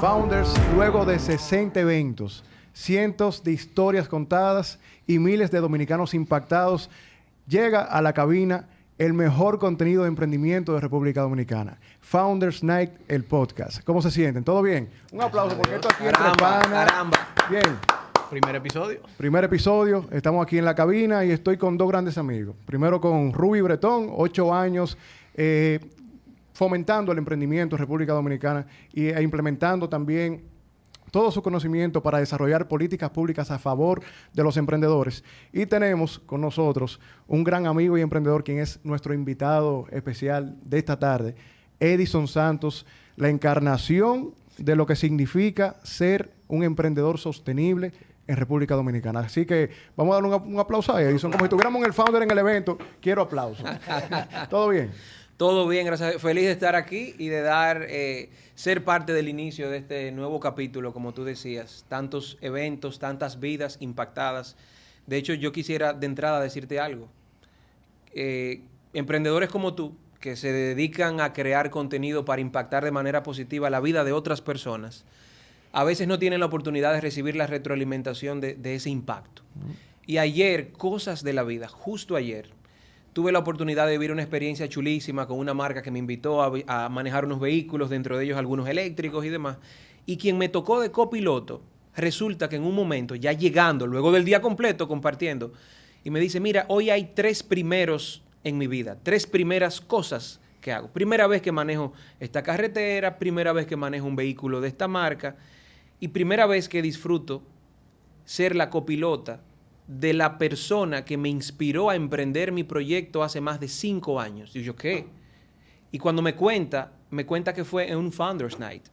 Founders, luego de 60 eventos, cientos de historias contadas y miles de dominicanos impactados, llega a la cabina el mejor contenido de emprendimiento de República Dominicana. Founders Night, el podcast. ¿Cómo se sienten? ¿Todo bien? Un aplauso porque esto aquí entre panas. Caramba. Bien. Primer episodio. Primer episodio. Estamos aquí en la cabina y estoy con dos grandes amigos. Primero con Ruby Bretón, 8 años, fomentando el emprendimiento en República Dominicana e implementando también todo su conocimiento para desarrollar políticas públicas a favor de los emprendedores. Y tenemos con nosotros un gran amigo y emprendedor, quien es nuestro invitado especial de esta tarde, Edison Santos, la encarnación de lo que significa ser un emprendedor sostenible en República Dominicana. Así que vamos a darle un aplauso a Edison. Como si estuviéramos en el founder en el evento, quiero aplausos. ¿Todo bien? Todo bien, gracias. Feliz de estar aquí y de ser parte del inicio de este nuevo capítulo, como tú decías. Tantos eventos, tantas vidas impactadas. De hecho, yo quisiera de entrada decirte algo. Emprendedores como tú, que se dedican a crear contenido para impactar de manera positiva la vida de otras personas, a veces no tienen la oportunidad de recibir la retroalimentación de ese impacto. Y ayer, cosas de la vida, justo ayer, tuve la oportunidad de vivir una experiencia chulísima con una marca que me invitó a manejar unos vehículos, dentro de ellos algunos eléctricos y demás. Y quien me tocó de copiloto, resulta que en un momento, ya llegando, luego del día completo compartiendo, y me dice, mira, hoy hay 3 primeros en mi vida, 3 primeras cosas que hago. Primera vez que manejo esta carretera, primera vez que manejo un vehículo de esta marca y primera vez que disfruto ser la copilota de la persona que me inspiró a emprender mi proyecto hace más de 5 años. Y yo, ¿qué? Y cuando me cuenta que fue en un Founders Night,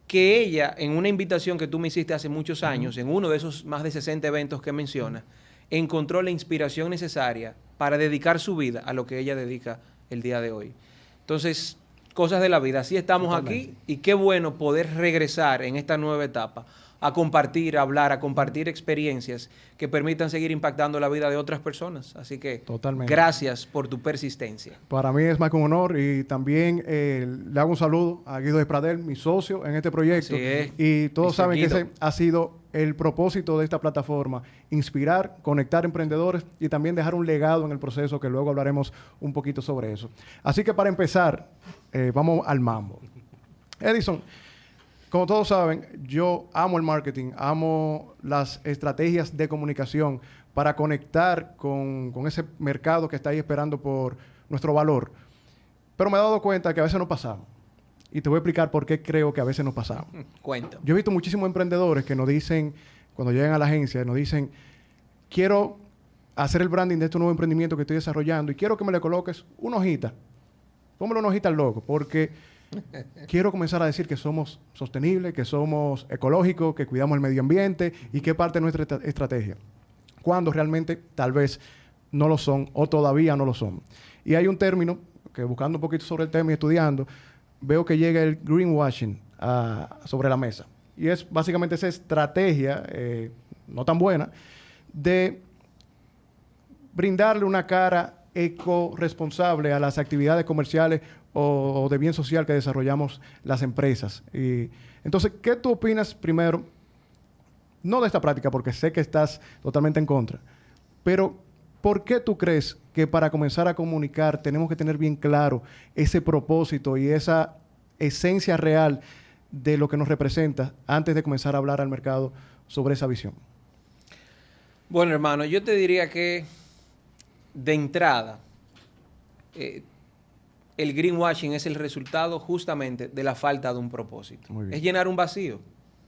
que ella, en una invitación que tú me hiciste hace muchos años, en uno de esos más de 60 eventos que menciona, encontró la inspiración necesaria para dedicar su vida a lo que ella dedica el día de hoy. Entonces, cosas de la vida. Así estamos aquí y qué bueno poder regresar en esta nueva etapa a compartir, a hablar, a compartir experiencias que permitan seguir impactando la vida de otras personas. Así que, gracias por tu persistencia. Para mí es más que un honor y también le hago un saludo a Guido Despradel, mi socio en este proyecto. Así es. Y todos saben Guido. que ese ha sido el propósito de esta plataforma, inspirar, conectar emprendedores y también dejar un legado en el proceso, que luego hablaremos un poquito sobre eso. Así que para empezar, vamos al mambo. Edison, como todos saben, yo amo el marketing, amo las estrategias de comunicación para conectar con ese mercado que está ahí esperando por nuestro valor. Pero me he dado cuenta que a veces no pasamos. Y te voy a explicar por qué creo que a veces no pasamos. Cuenta. Yo he visto muchísimos emprendedores que nos dicen, cuando llegan a la agencia, nos dicen, quiero hacer el branding de este nuevo emprendimiento que estoy desarrollando y quiero que me le coloques una hojita. Póngale una hojita al logo, porque quiero comenzar a decir que somos sostenibles, que somos ecológicos, que cuidamos el medio ambiente y que es parte de nuestra estrategia. Cuando realmente tal vez no lo son o todavía no lo son. Y hay un término que, buscando un poquito sobre el tema y estudiando, veo que llega el greenwashing sobre la mesa. Y es básicamente esa estrategia, no tan buena, de brindarle una cara ecoresponsable a las actividades comerciales o de bien social que desarrollamos las empresas. Y entonces, ¿qué tú opinas primero? No de esta práctica, porque sé que estás totalmente en contra, pero ¿por qué tú crees que para comenzar a comunicar tenemos que tener bien claro ese propósito y esa esencia real de lo que nos representa antes de comenzar a hablar al mercado sobre esa visión? Bueno, hermano, yo te diría que de entrada, el greenwashing es el resultado justamente de la falta de un propósito. Es llenar un vacío.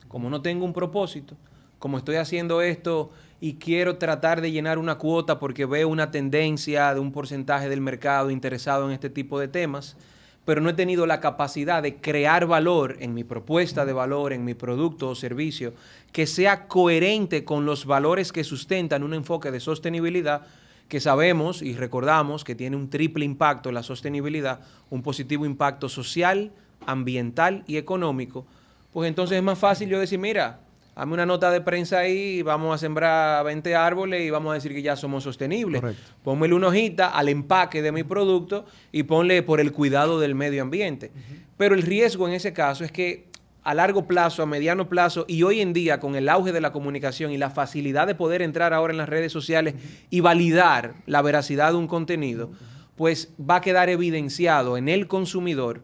Como no tengo un propósito, como estoy haciendo esto y quiero tratar de llenar una cuota porque veo una tendencia de un porcentaje del mercado interesado en este tipo de temas, pero no he tenido la capacidad de crear valor en mi propuesta de valor, en mi producto o servicio, que sea coherente con los valores que sustentan un enfoque de sostenibilidad, que sabemos y recordamos que tiene un triple impacto en la sostenibilidad, un positivo impacto social, ambiental y económico. Pues entonces es más fácil yo decir, mira, hazme una nota de prensa ahí y vamos a sembrar 20 árboles y vamos a decir que ya somos sostenibles. Correcto. Pónmele una hojita al empaque de mi producto y ponle por el cuidado del medio ambiente. Pero el riesgo en ese caso es que a largo plazo, a mediano plazo, y hoy en día con el auge de la comunicación y la facilidad de poder entrar ahora en las redes sociales y validar la veracidad de un contenido, pues va a quedar evidenciado en el consumidor,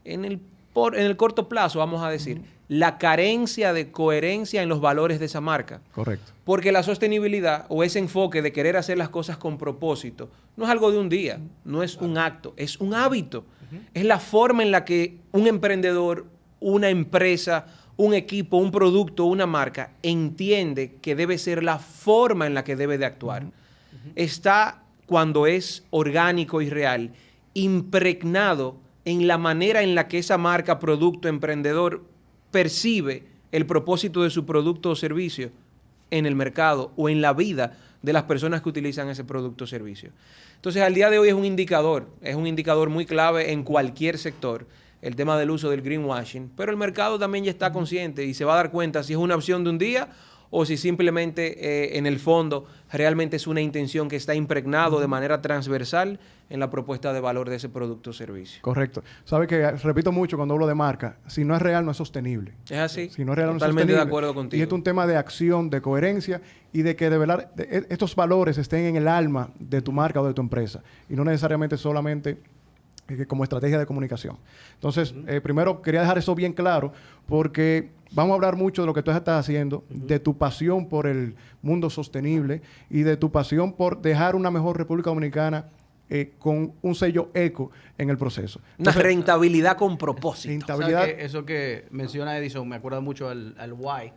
en el corto plazo, vamos a decir, la carencia de coherencia en los valores de esa marca. Correcto. Porque la sostenibilidad o ese enfoque de querer hacer las cosas con propósito no es algo de un día, no es un acto, es un hábito. Es la forma en la que un emprendedor, una empresa, un equipo, un producto, una marca entiende que debe ser la forma en la que debe de actuar. Está, cuando es orgánico y real, impregnado en la manera en la que esa marca, producto, emprendedor percibe el propósito de su producto o servicio en el mercado o en la vida de las personas que utilizan ese producto o servicio. Entonces, al día de hoy es un indicador muy clave en cualquier sector, el tema del uso del greenwashing, pero el mercado también ya está consciente y se va a dar cuenta si es una opción de un día o si simplemente en el fondo realmente es una intención que está impregnado de manera transversal en la propuesta de valor de ese producto o servicio. Correcto. Sabe que repito mucho cuando hablo de marca, si no es real no es sostenible. Es así. Si no es real no es Totalmente sostenible. de acuerdo contigo. Y es un tema de acción, de coherencia y de que de verdad estos valores estén en el alma de tu marca o de tu empresa y no necesariamente solamente como estrategia de comunicación. Entonces, primero quería dejar eso bien claro porque vamos a hablar mucho de lo que tú estás haciendo, de tu pasión por el mundo sostenible y de tu pasión por dejar una mejor República Dominicana con un sello eco en el proceso. Una rentabilidad con propósito. Rentabilidad. Eso que menciona Edison me acuerda mucho al why,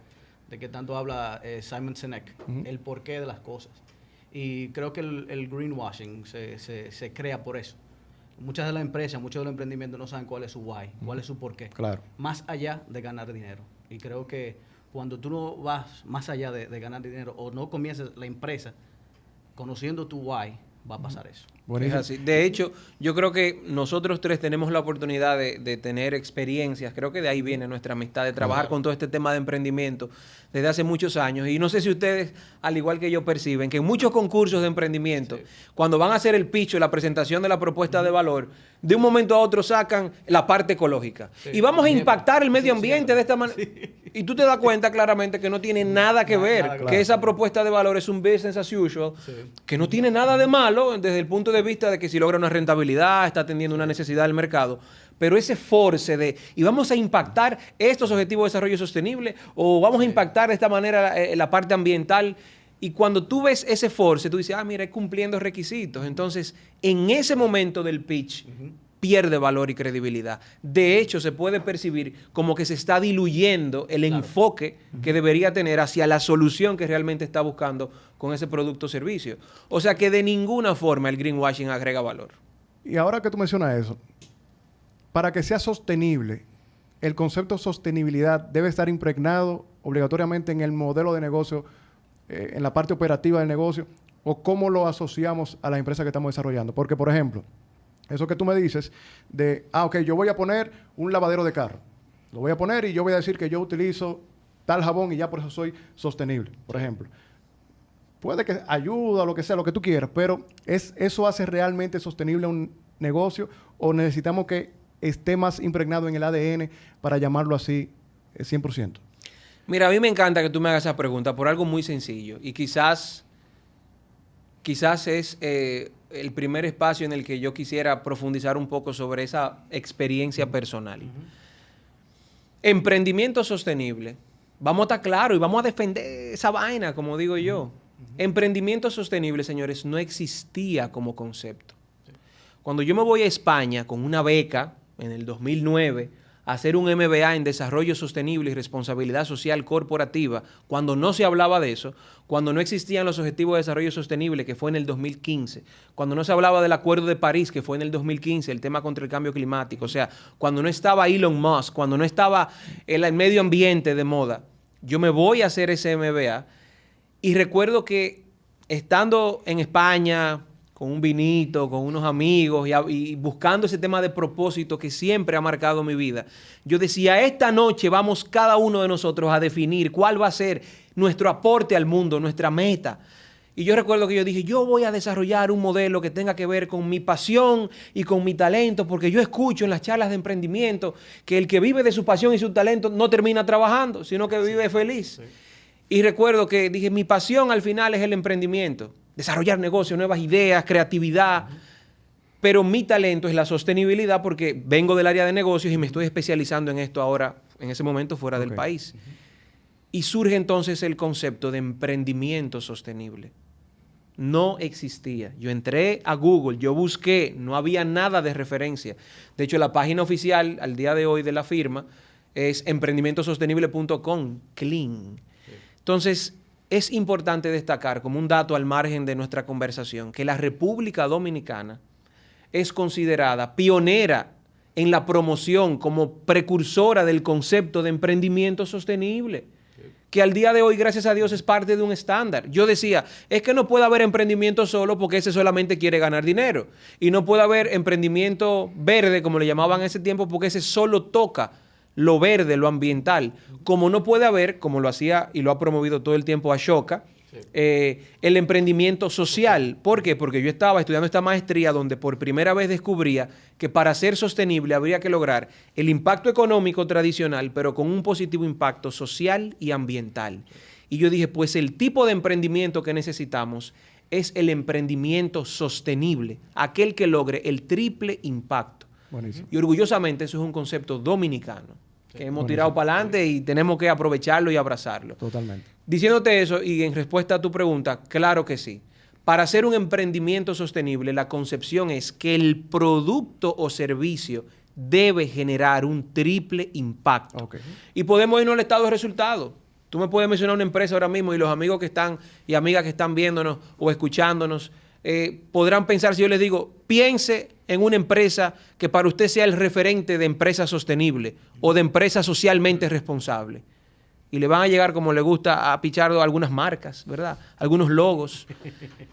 de que tanto habla Simon Sinek, el porqué de las cosas. Y creo que el greenwashing se crea por eso. Muchas de las empresas, muchos de los emprendimientos no saben cuál es su why, cuál es su porqué. Claro. Más allá de ganar dinero. Y creo que cuando tú no vas más allá de ganar dinero o no comienzas la empresa conociendo tu why, va a pasar eso. Es así. De hecho, yo creo que nosotros tres tenemos la oportunidad de tener experiencias. Creo que de ahí viene nuestra amistad, de trabajar con todo este tema de emprendimiento desde hace muchos años. Y no sé si ustedes, al igual que yo, perciben que en muchos concursos de emprendimiento, cuando van a hacer el pitch o la presentación de la propuesta de valor, de un momento a otro sacan la parte ecológica. Y vamos a impactar el medio ambiente de esta manera. Y tú te das cuenta claramente que no tiene nada que ver, que esa propuesta de valor es un business as usual, que no tiene nada de malo desde el punto de vista de que si logra una rentabilidad, está atendiendo una necesidad del mercado. Pero ese force y vamos a impactar estos objetivos de desarrollo sostenible o vamos a impactar de esta manera la parte ambiental. Y cuando tú ves ese force, tú dices, mira, es cumpliendo requisitos. Entonces, en ese momento del pitch, pierde valor y credibilidad. De hecho, se puede percibir como que se está diluyendo el enfoque que debería tener hacia la solución que realmente está buscando con ese producto o servicio. O sea que de ninguna forma el greenwashing agrega valor. Y ahora que tú mencionas eso, para que sea sostenible, el concepto de sostenibilidad debe estar impregnado obligatoriamente en el modelo de negocio, en la parte operativa del negocio, o cómo lo asociamos a la empresa que estamos desarrollando. Porque, por ejemplo, eso que tú me dices de, ok, yo voy a poner un lavadero de carro. Lo voy a poner y yo voy a decir que yo utilizo tal jabón y ya por eso soy sostenible, por ejemplo. Puede que ayuda, lo que sea, lo que tú quieras, pero ¿eso hace realmente sostenible un negocio o necesitamos que esté más impregnado en el ADN para llamarlo así 100%? Mira, a mí me encanta que tú me hagas esa pregunta por algo muy sencillo y quizás es el primer espacio en el que yo quisiera profundizar un poco sobre esa experiencia personal. Emprendimiento sostenible. Vamos a estar claros y vamos a defender esa vaina, como digo yo. Emprendimiento sostenible, señores, no existía como concepto. Cuando yo me voy a España con una beca en el 2009 a hacer un MBA en Desarrollo Sostenible y Responsabilidad Social Corporativa, cuando no se hablaba de eso, cuando no existían los Objetivos de Desarrollo Sostenible, que fue en el 2015, cuando no se hablaba del Acuerdo de París, que fue en el 2015, el tema contra el cambio climático, o sea, cuando no estaba Elon Musk, cuando no estaba el medio ambiente de moda, yo me voy a hacer ese MBA y recuerdo que estando en España con un vinito, con unos amigos y buscando ese tema de propósito que siempre ha marcado mi vida. Yo decía, esta noche vamos cada uno de nosotros a definir cuál va a ser nuestro aporte al mundo, nuestra meta. Y yo recuerdo que yo dije, yo voy a desarrollar un modelo que tenga que ver con mi pasión y con mi talento, porque yo escucho en las charlas de emprendimiento que el que vive de su pasión y su talento no termina trabajando, sino que vive feliz. Sí. Y recuerdo que dije, mi pasión al final es el emprendimiento, desarrollar negocios, nuevas ideas, creatividad, pero mi talento es la sostenibilidad porque vengo del área de negocios y me estoy especializando en esto ahora, en ese momento fuera del país. Y surge entonces el concepto de emprendimiento sostenible. No existía. Yo entré a Google, yo busqué, no había nada de referencia. De hecho, la página oficial al día de hoy de la firma es emprendimientosostenible.com, clean. Entonces, es importante destacar como un dato al margen de nuestra conversación que la República Dominicana es considerada pionera en la promoción como precursora del concepto de emprendimiento sostenible, que al día de hoy, gracias a Dios, es parte de un estándar. Yo decía, es que no puede haber emprendimiento solo porque ese solamente quiere ganar dinero. Y no puede haber emprendimiento verde, como le llamaban en ese tiempo, porque ese solo toca lo verde, lo ambiental. Como no puede haber, como lo hacía y lo ha promovido todo el tiempo Ashoka, el emprendimiento social. ¿Por qué? Porque yo estaba estudiando esta maestría donde por primera vez descubría que para ser sostenible habría que lograr el impacto económico tradicional, pero con un positivo impacto social y ambiental. Y yo dije, pues el tipo de emprendimiento que necesitamos es el emprendimiento sostenible, aquel que logre el triple impacto. Buenísimo. Y orgullosamente eso es un concepto dominicano que hemos tirado para adelante y tenemos que aprovecharlo y abrazarlo. Totalmente. Diciéndote eso y en respuesta a tu pregunta, claro que sí. Para hacer un emprendimiento sostenible, la concepción es que el producto o servicio debe generar un triple impacto. Y podemos irnos al estado de resultados. Tú me puedes mencionar una empresa ahora mismo y los amigos que están y amigas que están viéndonos o escuchándonos podrán pensar, si yo les digo, piense en una empresa que para usted sea el referente de empresa sostenible o de empresa socialmente responsable. Y le van a llegar, como le gusta a Pichardo, algunas marcas, ¿verdad? Algunos logos.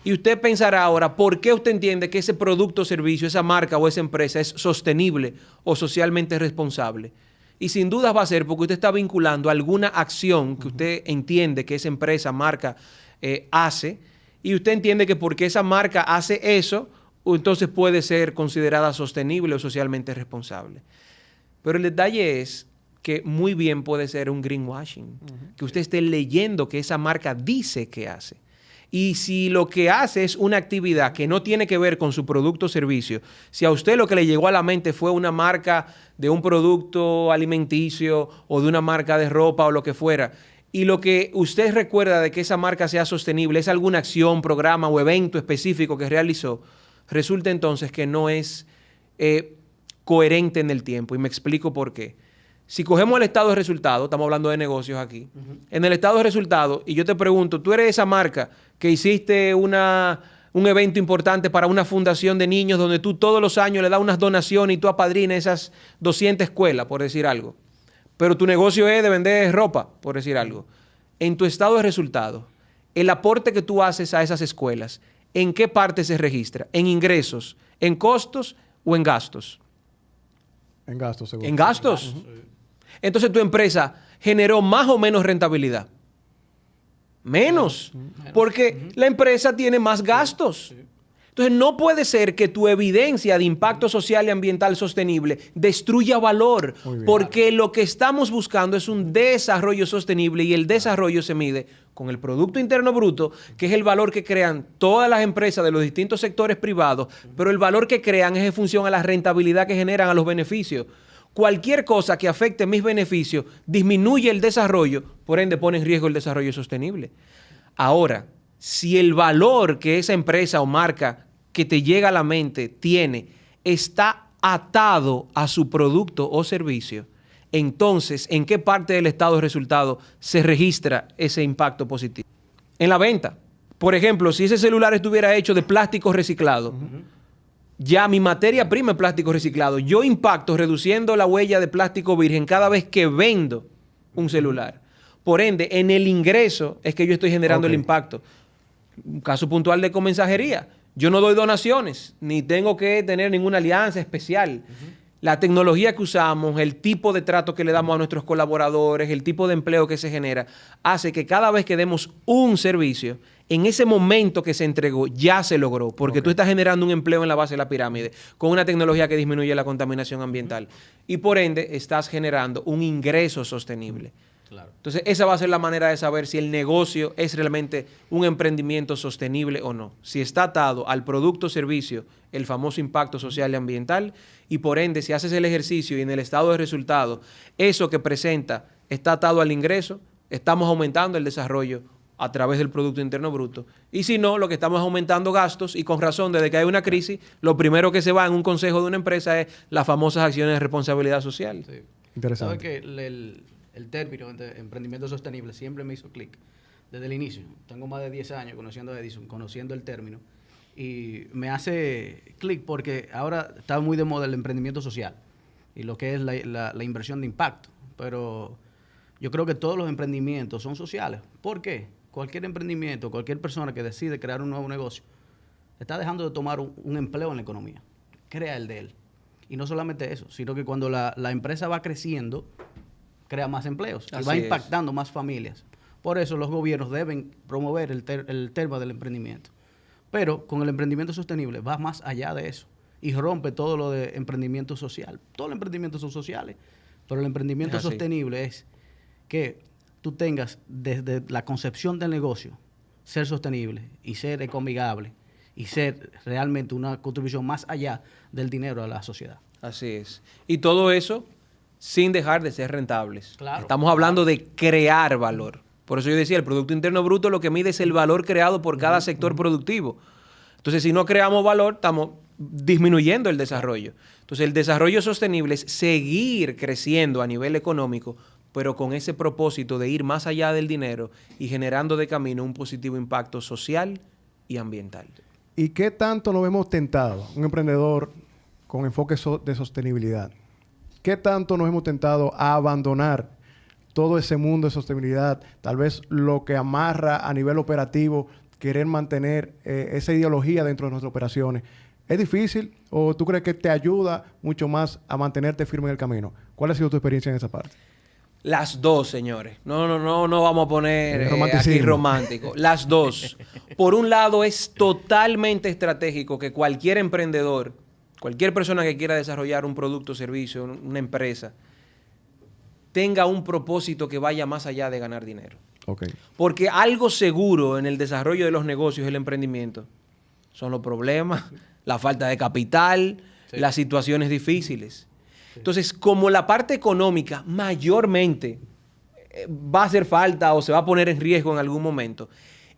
Y usted pensará ahora, ¿por qué usted entiende que ese producto o servicio, esa marca o esa empresa es sostenible o socialmente responsable? Y sin dudas va a ser porque usted está vinculando alguna acción que usted entiende que esa empresa, marca, hace, y usted entiende que porque esa marca hace eso, entonces puede ser considerada sostenible o socialmente responsable. Pero el detalle es que muy bien puede ser un greenwashing, que usted esté leyendo que esa marca dice que hace. Y si lo que hace es una actividad que no tiene que ver con su producto o servicio, si a usted lo que le llegó a la mente fue una marca de un producto alimenticio o de una marca de ropa o lo que fuera, y lo que usted recuerda de que esa marca sea sostenible es alguna acción, programa o evento específico que realizó, resulta entonces que no es coherente en el tiempo. Y me explico por qué. Si cogemos el estado de resultados, estamos hablando de negocios aquí, en el estado de resultados, y yo te pregunto, tú eres esa marca que hiciste un evento importante para una fundación de niños donde tú todos los años le das unas donaciones y tú apadrinas esas 200 escuelas, por decir algo. Pero tu negocio es de vender ropa, por decir algo. En tu estado de resultados, el aporte que tú haces a esas escuelas, ¿en qué parte se registra? ¿En ingresos, en costos o en gastos? En gastos, seguro. En gastos. Entonces tu empresa generó más o menos rentabilidad. Menos. Porque la empresa tiene más gastos. Entonces no puede ser que tu evidencia de impacto social y ambiental sostenible destruya valor. Porque lo que estamos buscando es un desarrollo sostenible y el desarrollo se mide con el Producto Interno Bruto, que es el valor que crean todas las empresas de los distintos sectores privados, pero el valor que crean es en función a la rentabilidad que generan, a los beneficios. Cualquier cosa que afecte mis beneficios disminuye el desarrollo, por ende pone en riesgo el desarrollo sostenible. Ahora, si el valor que esa empresa o marca que te llega a la mente tiene está atado a su producto o servicio, entonces, ¿en qué parte del estado de resultado se registra ese impacto positivo? En la venta. Por ejemplo, si ese celular estuviera hecho de plástico reciclado, ya mi materia prima es plástico reciclado. Yo impacto reduciendo la huella de plástico virgen cada vez que vendo un celular. Por ende, en el ingreso es que yo estoy generando el impacto. Un caso puntual de comensajería. Yo no doy donaciones, ni tengo que tener ninguna alianza especial. la tecnología que usamos, el tipo de trato que le damos a nuestros colaboradores, el tipo de empleo que se genera, hace que cada vez que demos un servicio, en ese momento que se entregó, ya se logró, porque tú estás generando un empleo en la base de la pirámide con una tecnología que disminuye la contaminación ambiental y por ende estás generando un ingreso sostenible. Claro. Entonces, esa va a ser la manera de saber si el negocio es realmente un emprendimiento sostenible o no. Si está atado al producto o servicio, el famoso impacto social y ambiental, y por ende, si haces el ejercicio y en el estado de resultado, eso que presenta está atado al ingreso, estamos aumentando el desarrollo a través del Producto Interno Bruto. Y si no, lo que estamos es aumentando gastos y con razón, desde que hay una crisis, lo primero que se va en un consejo de una empresa es las famosas acciones de responsabilidad social. Sí. Interesante. ¿Sabes que el término de emprendimiento sostenible siempre me hizo clic desde el inicio? Tengo más de 10 años conociendo a Edison, conociendo el término, y me hace clic porque ahora está muy de moda el emprendimiento social y lo que es la inversión de impacto. Pero yo creo que todos los emprendimientos son sociales. ¿Por qué? Cualquier emprendimiento, cualquier persona que decide crear un nuevo negocio, está dejando de tomar un empleo en la economía. Crea el de él. Y no solamente eso, sino que cuando la empresa va creciendo, crea más empleos y va impactando más familias. Por eso los gobiernos deben promover el tema del emprendimiento. Pero con el emprendimiento sostenible va más allá de eso y rompe todo lo de emprendimiento social. Todos los emprendimientos son sociales, pero el emprendimiento sostenible es que tú tengas desde la concepción del negocio ser sostenible y ser ecoamigable y ser realmente una contribución más allá del dinero a la sociedad. Así es. Y todo eso sin dejar de ser rentables. Claro, estamos hablando de crear valor. Por eso yo decía, el Producto Interno Bruto lo que mide es el valor creado por cada sector productivo. Entonces, si no creamos valor, estamos disminuyendo el desarrollo. Entonces, el desarrollo sostenible es seguir creciendo a nivel económico, pero con ese propósito de ir más allá del dinero y generando de camino un positivo impacto social y ambiental. ¿Y qué tanto nos vemos tentados, un emprendedor con enfoque de sostenibilidad? ¿Qué tanto nos hemos tentado a abandonar todo ese mundo de sostenibilidad? Tal vez lo que amarra a nivel operativo, querer mantener esa ideología dentro de nuestras operaciones. ¿Es difícil o tú crees que te ayuda mucho más a mantenerte firme en el camino? ¿Cuál ha sido tu experiencia en esa parte? Las dos, señores. No vamos a poner aquí romántico. Las dos. Por un lado, es totalmente estratégico que cualquier emprendedor, cualquier persona que quiera desarrollar un producto o servicio, una empresa, tenga un propósito que vaya más allá de ganar dinero. Okay. Porque algo seguro en el desarrollo de los negocios y el emprendimiento son los problemas, la falta de capital, las situaciones difíciles. Entonces, como la parte económica mayormente va a hacer falta o se va a poner en riesgo en algún momento,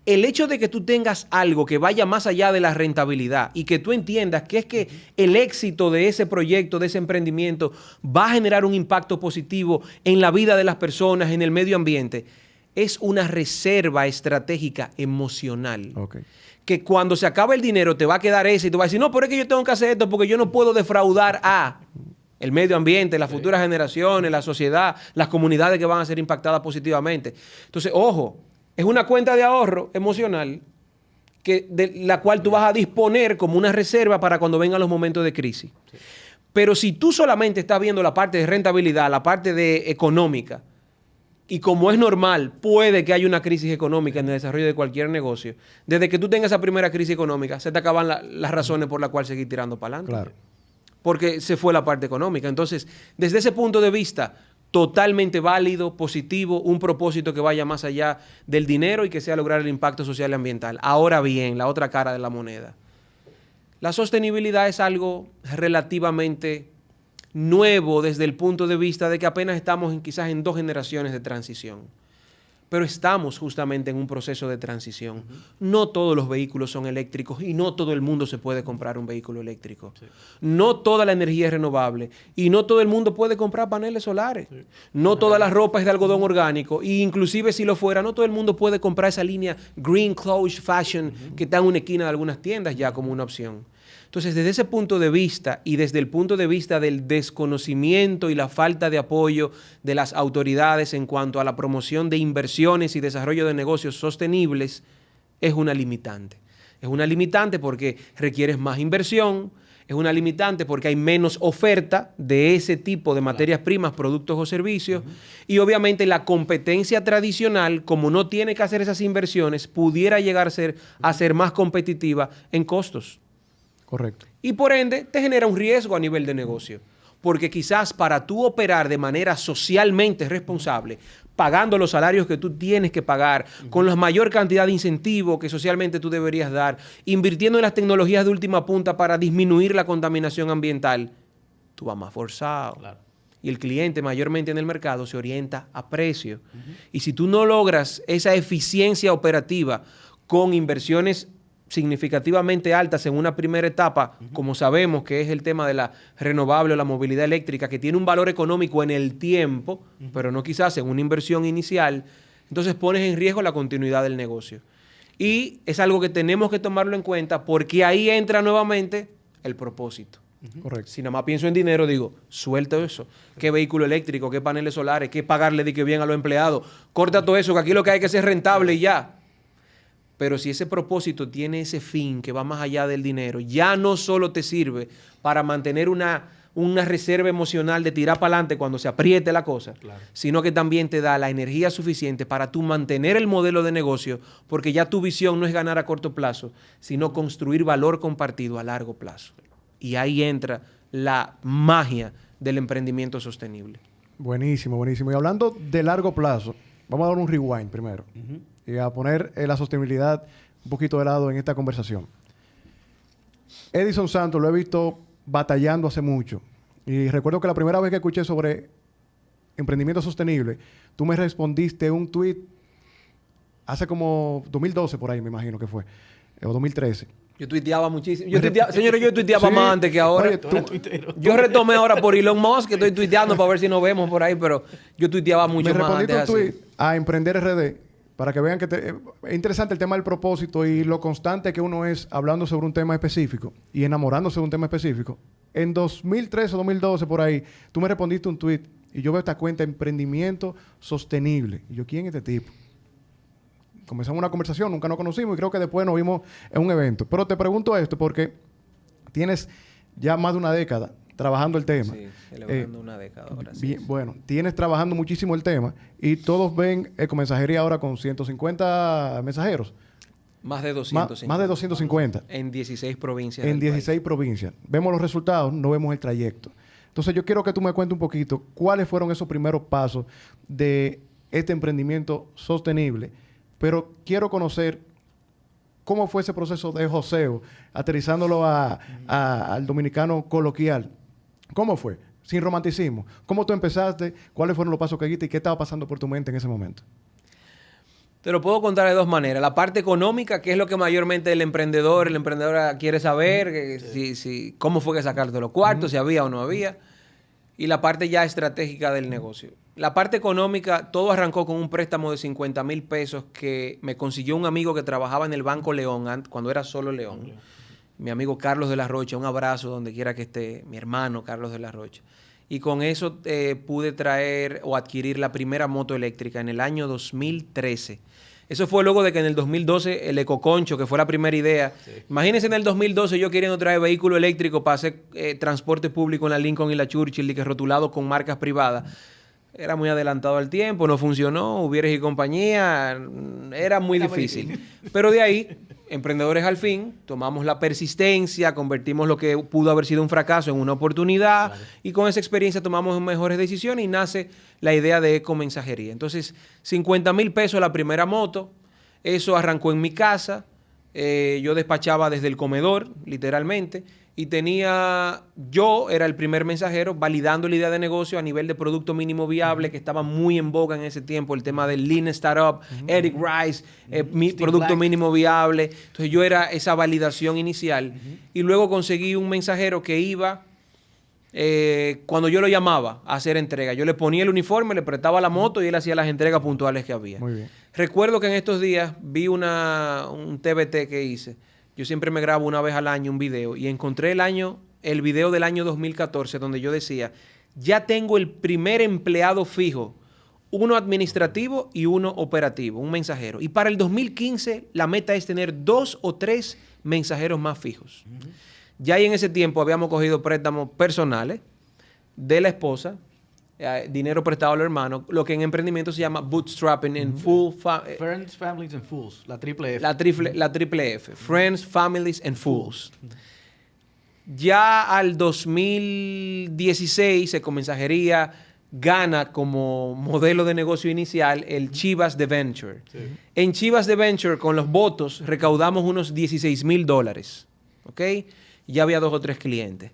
el hecho de que tú tengas algo que vaya más allá de la rentabilidad y que tú entiendas que es que el éxito de ese proyecto, de ese emprendimiento, va a generar un impacto positivo en la vida de las personas, en el medio ambiente, es una reserva estratégica emocional. Okay. Que cuando se acaba el dinero te va a quedar ese y tú vas a decir, no, pero es que yo tengo que hacer esto porque yo no puedo defraudar a el medio ambiente, las futuras generaciones, la sociedad, las comunidades que van a ser impactadas positivamente. Entonces, ojo, es una cuenta de ahorro emocional de la cual tú vas a disponer como una reserva para cuando vengan los momentos de crisis. Sí. Pero si tú solamente estás viendo la parte de rentabilidad, la parte de económica, y como es normal, puede que haya una crisis económica en el desarrollo de cualquier negocio, desde que tú tengas esa primera crisis económica, se te acaban las razones por las cuales seguir tirando para adelante. Claro. Porque se fue la parte económica. Entonces, desde ese punto de vista, totalmente válido, positivo, un propósito que vaya más allá del dinero y que sea lograr el impacto social y ambiental. Ahora bien, la otra cara de la moneda. La sostenibilidad es algo relativamente nuevo desde el punto de vista de que apenas estamos quizás en 2 generaciones de transición. Pero estamos justamente en un proceso de transición. No todos los vehículos son eléctricos y no todo el mundo se puede comprar un vehículo eléctrico. Sí. No toda la energía es renovable y no todo el mundo puede comprar paneles solares. Sí. No toda la ropa es de algodón orgánico e inclusive si lo fuera, no todo el mundo puede comprar esa línea Green Clothes Fashion que está en una esquina de algunas tiendas ya como una opción. Entonces, desde ese punto de vista y desde el punto de vista del desconocimiento y la falta de apoyo de las autoridades en cuanto a la promoción de inversiones y desarrollo de negocios sostenibles, es una limitante. Es una limitante porque requieres más inversión, Es una limitante porque hay menos oferta de ese tipo de materias primas, productos o servicios. Y obviamente la competencia tradicional, como no tiene que hacer esas inversiones, pudiera llegar a ser más competitiva en costos. Correcto. Y por ende te genera un riesgo a nivel de negocio. Porque quizás para tú operar de manera socialmente responsable, pagando los salarios que tú tienes que pagar, con la mayor cantidad de incentivos que socialmente tú deberías dar, invirtiendo en las tecnologías de última punta para disminuir la contaminación ambiental, tú vas más forzado. Claro. Y el cliente mayormente en el mercado se orienta a precio. Y si tú no logras esa eficiencia operativa con inversiones significativamente altas en una primera etapa, como sabemos que es el tema de la renovable o la movilidad eléctrica, que tiene un valor económico en el tiempo, pero no quizás en una inversión inicial, entonces pones en riesgo la continuidad del negocio. Y es algo que tenemos que tomarlo en cuenta porque ahí entra nuevamente el propósito. Correcto. Si nada más pienso en dinero, digo, suelta eso. ¿Qué vehículo eléctrico? ¿Qué paneles solares? ¿Qué pagarle de que bien a los empleados? Corta todo eso, que aquí lo que hay que ser rentable y ya. Pero si ese propósito tiene ese fin que va más allá del dinero, ya no solo te sirve para mantener una reserva emocional de tirar para adelante cuando se apriete la cosa, Claro. sino que también te da la energía suficiente para tú mantener el modelo de negocio, porque ya tu visión no es ganar a corto plazo, sino construir valor compartido a largo plazo. Y ahí entra la magia del emprendimiento sostenible. Buenísimo, buenísimo. Y hablando de largo plazo, vamos a dar un rewind primero. Y a poner la sostenibilidad un poquito de lado en esta conversación. Edison Santos lo he visto batallando hace mucho. Y recuerdo que la primera vez que escuché sobre emprendimiento sostenible, tú me respondiste un tweet hace como 2012 por ahí, me imagino que fue, o 2013. Yo tuiteaba muchísimo. Señores, yo tuiteaba Sí. más antes que ahora. Oye, Yo retomé ahora por Elon Musk, que estoy tuiteando para ver si nos vemos por ahí, pero yo tuiteaba mucho Me más respondiste antes un así. tweet a Emprender RD para que vean que es interesante el tema del propósito y lo constante que uno es hablando sobre un tema específico y enamorándose de un tema específico. En 2013 o 2012, por ahí, tú me respondiste un tweet y yo veo esta cuenta Emprendimiento Sostenible. Y yo, ¿quién es este tipo? Comenzamos una conversación, nunca nos conocimos y creo que después nos vimos en un evento. Pero te pregunto esto porque tienes ya más de una década trabajando el tema. Sí, celebrando una década ahora. Bien, bueno, tienes trabajando muchísimo el tema y todos ven Ecomensajería ahora con 150 mensajeros. Más de 250. Más de 250. En 16 provincias. En del 16 provincias. Vemos los resultados, no vemos el trayecto. Entonces yo quiero que tú me cuentes un poquito cuáles fueron esos primeros pasos de este emprendimiento sostenible, pero quiero conocer cómo fue ese proceso de joseo, aterrizándolo al dominicano coloquial. ¿Cómo fue? Sin romanticismo. ¿Cómo tú empezaste? ¿Cuáles fueron los pasos que diste y qué estaba pasando por tu mente en ese momento? Te lo puedo contar de dos maneras. La parte económica, que es lo que mayormente el emprendedor quiere saber, cómo fue que sacaste los cuartos, si había o no había. Y la parte ya estratégica del negocio. La parte económica, todo arrancó con un préstamo de 50,000 pesos que me consiguió un amigo que trabajaba en el Banco León, cuando era solo León. Mi amigo Carlos de la Rocha, un abrazo donde quiera que esté, mi hermano Carlos de la Rocha. Y con eso pude traer o adquirir la primera moto eléctrica en el año 2013. Eso fue luego de que en el 2012 el Ecoconcho, que fue la primera idea. Sí. Imagínense en el 2012 yo queriendo traer vehículo eléctrico para hacer transporte público en la Lincoln y la Churchill y que rotulado con marcas privadas. Era muy adelantado al tiempo, no funcionó, Hubieres y compañía, era muy difícil. Pero de ahí, Emprendedores al Fin, tomamos la persistencia, convertimos lo que pudo haber sido un fracaso en una oportunidad, claro. Y con esa experiencia tomamos mejores decisiones y nace la idea de Ecomensajería. Entonces, 50,000 pesos la primera moto, eso arrancó en mi casa, yo despachaba desde el comedor, literalmente, y yo era el primer mensajero validando la idea de negocio a nivel de producto mínimo viable, que estaba muy en boga en ese tiempo, el tema del Lean Startup, Eric Rice, mi producto mínimo viable. Entonces yo era esa validación inicial y luego conseguí un mensajero que iba cuando yo lo llamaba a hacer entrega. Yo le ponía el uniforme, le prestaba la moto y él hacía las entregas puntuales que había. Muy bien. Recuerdo que en estos días vi un TBT que hice. Yo siempre me grabo una vez al año un video y encontré el video del año 2014 donde yo decía, ya tengo el primer empleado fijo, uno administrativo y uno operativo, un mensajero. Y para el 2015 la meta es tener 2 o 3 mensajeros más fijos. Ya ahí en ese tiempo habíamos cogido préstamos personales de la esposa, dinero prestado al hermano, lo que en emprendimiento se llama bootstrapping en Friends, Families and Fools, la triple F. la triple F, Friends, Families and Fools. Ya al 2016, Ecomensajería gana como modelo de negocio inicial el Chivas de Venture. Sí. En Chivas de Venture, con los votos, recaudamos unos $16,000. ¿Ok? Ya había 2 o 3 clientes.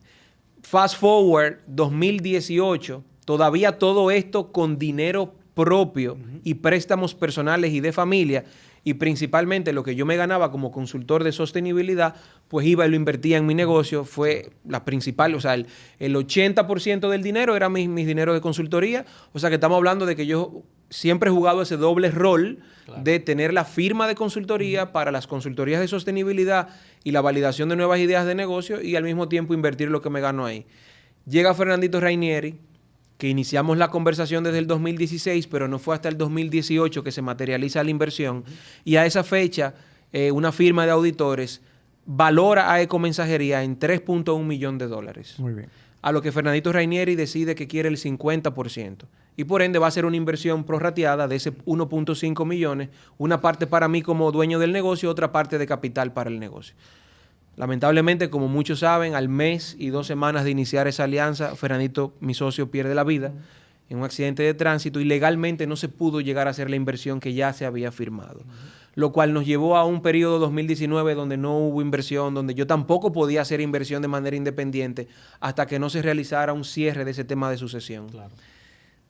Fast forward, 2018, todavía todo esto con dinero propio y préstamos personales y de familia, y principalmente lo que yo me ganaba como consultor de sostenibilidad, pues iba y lo invertía en mi negocio. Fue la principal, o sea, el 80% del dinero era mi dinero de consultoría. O sea, que estamos hablando de que yo siempre he jugado ese doble rol de tener la firma de consultoría para las consultorías de sostenibilidad y la validación de nuevas ideas de negocio, y al mismo tiempo invertir lo que me gano ahí. Llega Fernandito Rainieri, que iniciamos la conversación desde el 2016, pero no fue hasta el 2018 que se materializa la inversión. Y a esa fecha, una firma de auditores valora a Ecomensajería en $3.1 millones. Muy bien. A lo que Fernandito Rainieri decide que quiere el 50%. Y por ende va a ser una inversión prorrateada de ese 1.5 millones, una parte para mí como dueño del negocio, otra parte de capital para el negocio. Lamentablemente, como muchos saben, al mes y 2 semanas de iniciar esa alianza, Fernandito, mi socio, pierde la vida en un accidente de tránsito y legalmente no se pudo llegar a hacer la inversión que ya se había firmado. Lo cual nos llevó a un periodo 2019 donde no hubo inversión, donde yo tampoco podía hacer inversión de manera independiente hasta que no se realizara un cierre de ese tema de sucesión. Claro.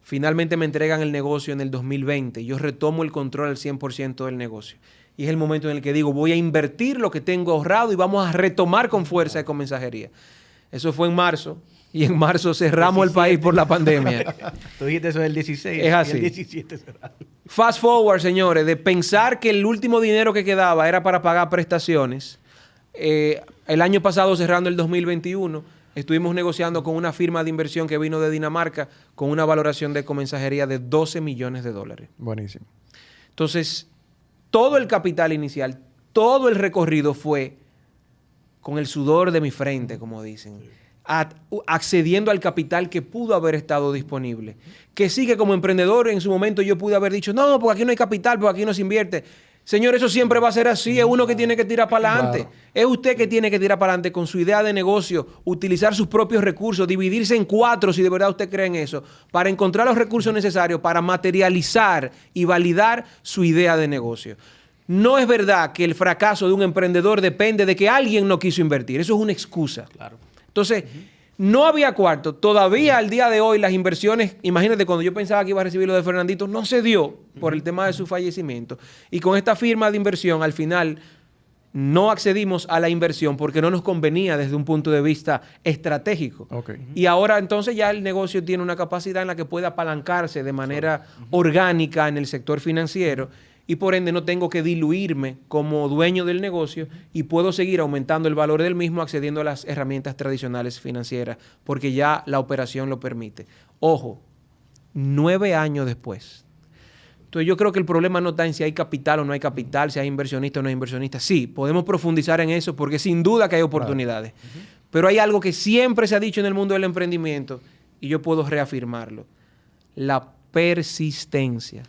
Finalmente me entregan el negocio en el 2020. Yo retomo el control al 100% del negocio. Y es el momento en el que digo, voy a invertir lo que tengo ahorrado y vamos a retomar con fuerza Ecomensajería. Eso fue en marzo. Y en marzo cerramos 17. El país por la pandemia. Tú dijiste eso del 16. Es así. Y el 17 cerramos. Fast forward, señores, de pensar que el último dinero que quedaba era para pagar prestaciones. El año pasado, cerrando el 2021, estuvimos negociando con una firma de inversión que vino de Dinamarca con una valoración de Ecomensajería de $12 millones. Buenísimo. Entonces, todo el capital inicial, todo el recorrido fue con el sudor de mi frente, como dicen, accediendo al capital que pudo haber estado disponible. Que sí, que como emprendedor en su momento yo pude haber dicho, no, porque aquí no hay capital, porque aquí no se invierte. Señor, eso siempre va a ser así. Es uno que tiene que tirar para adelante. Claro. Es usted que tiene que tirar para adelante con su idea de negocio, utilizar sus propios recursos, dividirse en 4 si de verdad usted cree en eso, para encontrar los recursos necesarios para materializar y validar su idea de negocio. No es verdad que el fracaso de un emprendedor depende de que alguien no quiso invertir. Eso es una excusa. Claro. Entonces, no había cuarto. Todavía al día de hoy las inversiones, imagínate, cuando yo pensaba que iba a recibir lo de Fernandito, no se dio por el tema de su fallecimiento. Y con esta firma de inversión, al final, no accedimos a la inversión porque no nos convenía desde un punto de vista estratégico. Okay. Y ahora entonces ya el negocio tiene una capacidad en la que puede apalancarse de manera orgánica en el sector financiero. Y por ende no tengo que diluirme como dueño del negocio y puedo seguir aumentando el valor del mismo accediendo a las herramientas tradicionales financieras porque ya la operación lo permite. Ojo, 9 años después. Entonces yo creo que el problema no está en si hay capital o no hay capital, si hay inversionista o no hay inversionista. Sí, podemos profundizar en eso porque sin duda que hay oportunidades. Claro. Pero hay algo que siempre se ha dicho en el mundo del emprendimiento y yo puedo reafirmarlo. La persistencia.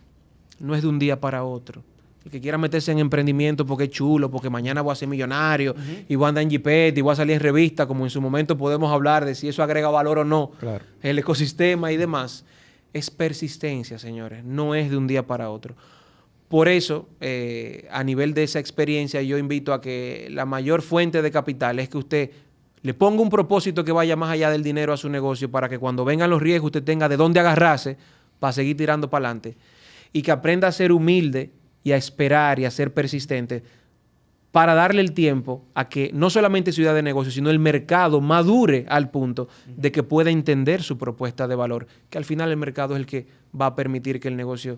No es de un día para otro. El que quiera meterse en emprendimiento porque es chulo, porque mañana voy a ser millonario y voy a andar en jipete y voy a salir en revista, como en su momento podemos hablar de si eso agrega valor o no, claro, el ecosistema y demás. Es persistencia, señores. No es de un día para otro. Por eso, a nivel de esa experiencia, yo invito a que la mayor fuente de capital es que usted le ponga un propósito que vaya más allá del dinero a su negocio para que cuando vengan los riesgos usted tenga de dónde agarrarse para seguir tirando para adelante. Y que aprenda a ser humilde y a esperar y a ser persistente para darle el tiempo a que no solamente su idea de negocio, sino el mercado madure al punto de que pueda entender su propuesta de valor, que al final el mercado es el que va a permitir que el negocio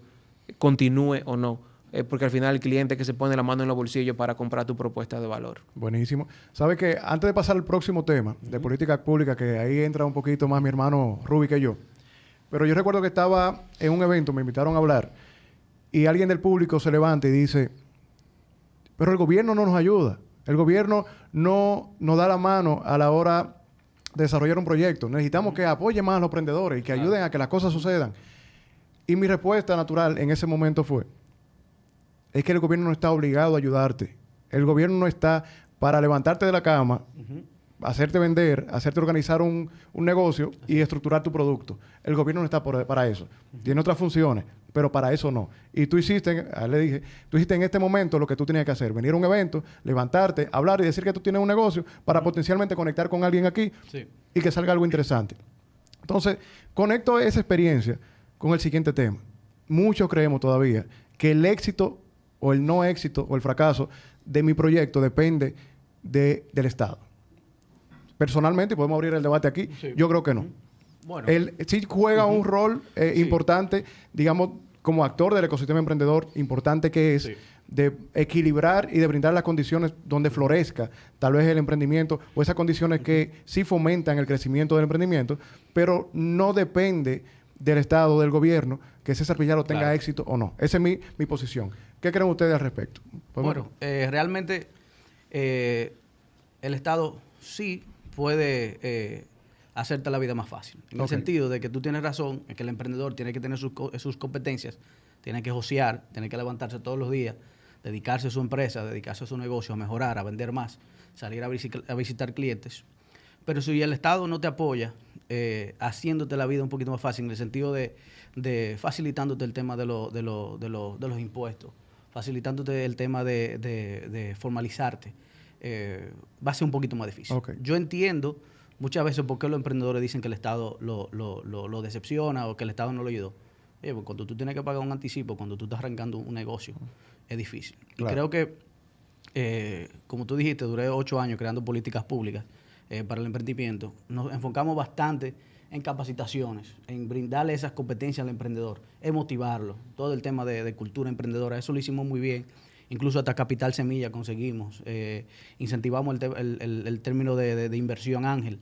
continúe o no, porque al final el cliente que se pone la mano en los bolsillos para comprar tu propuesta de valor. Buenísimo. ¿Sabe que antes de pasar al próximo tema de política pública, que ahí entra un poquito más mi hermano Ruby que yo, pero yo recuerdo que estaba en un evento, me invitaron a hablar, y alguien del público se levanta y dice, pero el gobierno no nos ayuda. El gobierno no nos da la mano a la hora de desarrollar un proyecto. Necesitamos que apoye más a los emprendedores y que ayuden a que las cosas sucedan. Y mi respuesta natural en ese momento fue, es que el gobierno no está obligado a ayudarte. El gobierno no está para levantarte de la cama, hacerte vender, hacerte organizar un negocio y estructurar tu producto. El gobierno no está para eso. Tiene otras funciones, pero para eso no. Y tú hiciste, a él le dije, tú hiciste en este momento lo que tú tenías que hacer. Venir a un evento, levantarte, hablar y decir que tú tienes un negocio para potencialmente conectar con alguien aquí y que salga algo interesante. Entonces, conecto esa experiencia con el siguiente tema. Muchos creemos todavía que el éxito o el no éxito o el fracaso de mi proyecto depende del Estado. Personalmente, y podemos abrir el debate aquí, yo creo que no. Bueno. Él sí juega un rol importante, digamos, como actor del ecosistema emprendedor, importante que es de equilibrar y de brindar las condiciones donde florezca tal vez el emprendimiento o esas condiciones que sí fomentan el crecimiento del emprendimiento, pero no depende del Estado, del gobierno, que César Pizarro tenga éxito o no. Esa es mi posición. ¿Qué creen ustedes al respecto? Bueno, realmente el Estado sí puede hacerte la vida más fácil. En el sentido de que tú tienes razón, en que el emprendedor tiene que tener sus competencias, tiene que josear, tiene que levantarse todos los días, dedicarse a su empresa, dedicarse a su negocio, a mejorar, a vender más, salir a visitar clientes. Pero si el Estado no te apoya, haciéndote la vida un poquito más fácil, en el sentido de facilitándote el tema de los impuestos, facilitándote el tema de formalizarte, va a ser un poquito más difícil. Yo entiendo muchas veces por qué los emprendedores dicen que el Estado lo decepciona o que el Estado no lo ayudó. Pues cuando tú tienes que pagar un anticipo, cuando tú estás arrancando un negocio, es difícil. Y creo que, como tú dijiste, duré 8 años creando políticas públicas para el emprendimiento. Nos enfocamos bastante en capacitaciones, en brindarle esas competencias al emprendedor, en motivarlo. Todo el tema de cultura emprendedora, eso lo hicimos muy bien. Incluso hasta Capital Semilla conseguimos. Incentivamos el término de inversión ángel.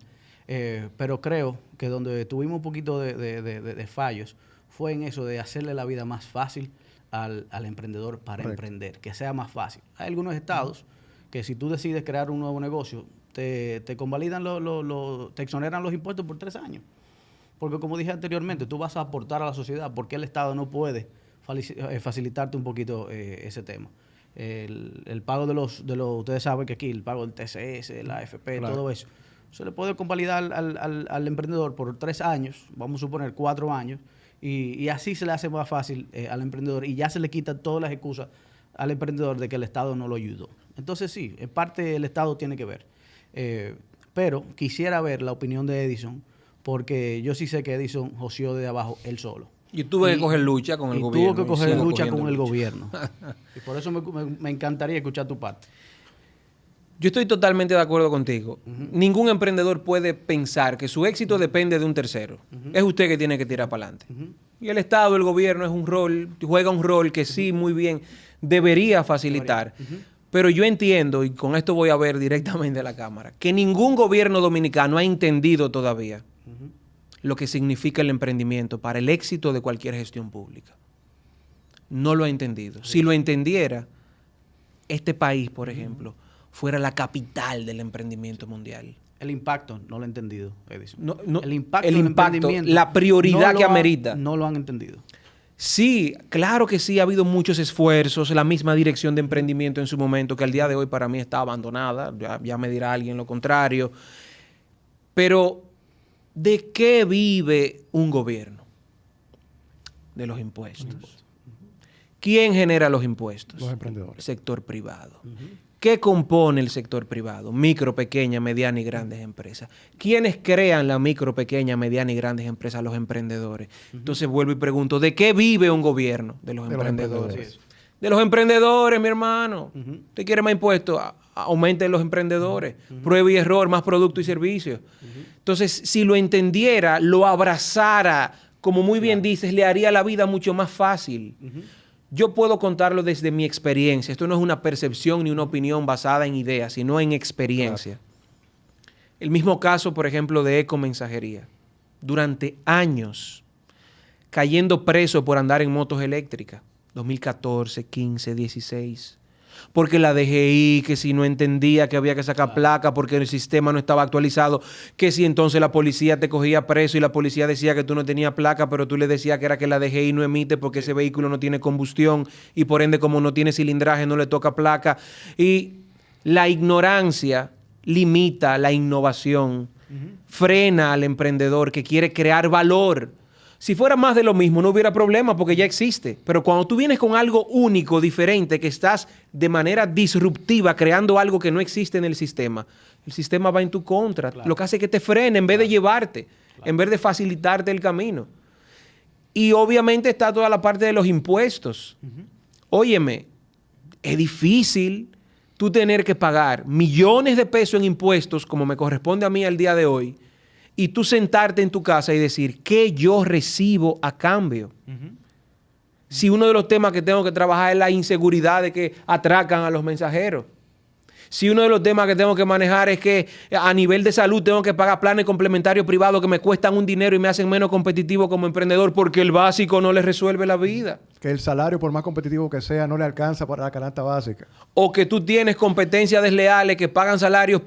Pero creo que donde tuvimos un poquito de fallos fue en eso de hacerle la vida más fácil al emprendedor para emprender, que sea más fácil. Hay algunos estados que si tú decides crear un nuevo negocio, te convalidan, te exoneran los impuestos por 3 años. Porque como dije anteriormente, tú vas a aportar a la sociedad. ¿Por qué el Estado no puede facilitarte un poquito ese tema? El pago de los, ustedes saben que aquí el pago del TCS, la AFP, todo eso, se le puede convalidar al emprendedor por 3 años, vamos a suponer 4 años, y así se le hace más fácil al emprendedor y ya se le quitan todas las excusas al emprendedor de que el Estado no lo ayudó. Entonces sí, en parte el Estado tiene que ver. Pero quisiera ver la opinión de Edison, porque yo sí sé que Edison joseó de abajo él solo. Y tuve que coger lucha con el gobierno. Tuvo que coger lucha con el gobierno. Y por eso me encantaría escuchar tu parte. Yo estoy totalmente de acuerdo contigo. Ningún emprendedor puede pensar que su éxito depende de un tercero. Es usted que tiene que tirar para adelante. Y el Estado, el gobierno, juega un rol que sí, muy bien, debería facilitar. Pero yo entiendo, y con esto voy a ver directamente a la cámara, que ningún gobierno dominicano ha entendido todavía lo que significa el emprendimiento para el éxito de cualquier gestión pública. No lo ha entendido. Si lo entendiera, este país, por ejemplo, fuera la capital del emprendimiento mundial. El impacto no lo ha entendido, Edison. El impacto, la prioridad que amerita. No lo han entendido. Sí, claro que sí, ha habido muchos esfuerzos, la misma dirección de emprendimiento en su momento, que al día de hoy para mí está abandonada, ya me dirá alguien lo contrario. Pero, ¿de qué vive un gobierno? De los impuestos. ¿Quién genera los impuestos? Los emprendedores. El sector privado. ¿Qué compone el sector privado? Micro, pequeña, mediana y grandes empresas. ¿Quiénes crean la micro, pequeña, mediana y grandes empresas? Los emprendedores. Entonces vuelvo y pregunto, ¿de qué vive un gobierno? De los emprendedores. De los emprendedores, mi hermano. ¿Usted quiere más impuestos? Aumenten los emprendedores. Prueba y error, más producto y servicios. Entonces, si lo entendiera, lo abrazara, como muy bien dices, le haría la vida mucho más fácil. Yo puedo contarlo desde mi experiencia. Esto no es una percepción ni una opinión basada en ideas, sino en experiencia. El mismo caso, por ejemplo, de Ecomensajería. Durante años, cayendo preso por andar en motos eléctricas. 2014, 15, 16. Porque la DGI, que si no entendía que había que sacar placa porque el sistema no estaba actualizado, que si entonces la policía te cogía preso y la policía decía que tú no tenías placa, pero tú le decías que era que la DGI no emite porque ese vehículo no tiene combustión y por ende como no tiene cilindraje no le toca placa. Y la ignorancia limita la innovación, frena al emprendedor que quiere crear valor. Si fuera más de lo mismo, no hubiera problema porque ya existe. Pero cuando tú vienes con algo único, diferente, que estás de manera disruptiva creando algo que no existe en el sistema va en tu contra. Claro. Lo que hace es que te frene en vez de llevarte, en vez de facilitarte el camino. Y obviamente está toda la parte de los impuestos. Óyeme, es difícil tú tener que pagar millones de pesos en impuestos, como me corresponde a mí al día de hoy, y tú sentarte en tu casa y decir, ¿qué yo recibo a cambio? Si uno de los temas que tengo que trabajar es la inseguridad de que atracan a los mensajeros. Si uno de los temas que tengo que manejar es que a nivel de salud tengo que pagar planes complementarios privados que me cuestan un dinero y me hacen menos competitivo como emprendedor porque el básico no le resuelve la vida. Que el salario, por más competitivo que sea, no le alcanza para la canasta básica. O que tú tienes competencias desleales que pagan salarios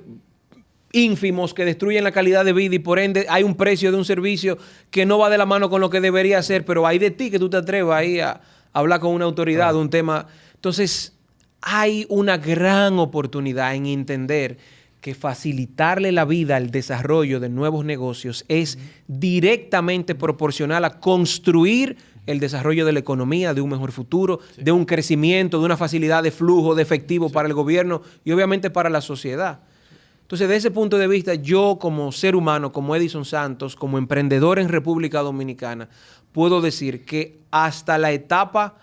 ínfimos que destruyen la calidad de vida y por ende hay un precio de un servicio que no va de la mano con lo que debería ser, pero hay de ti que tú te atrevas ahí a hablar con una autoridad de un tema. Entonces, hay una gran oportunidad en entender que facilitarle la vida al desarrollo de nuevos negocios es directamente proporcional a construir el desarrollo de la economía, de un mejor futuro, de un crecimiento, de una facilidad de flujo, de efectivo para el gobierno y obviamente para la sociedad. Entonces, desde ese punto de vista, yo como ser humano, como Edison Santos, como emprendedor en República Dominicana, puedo decir que hasta la etapa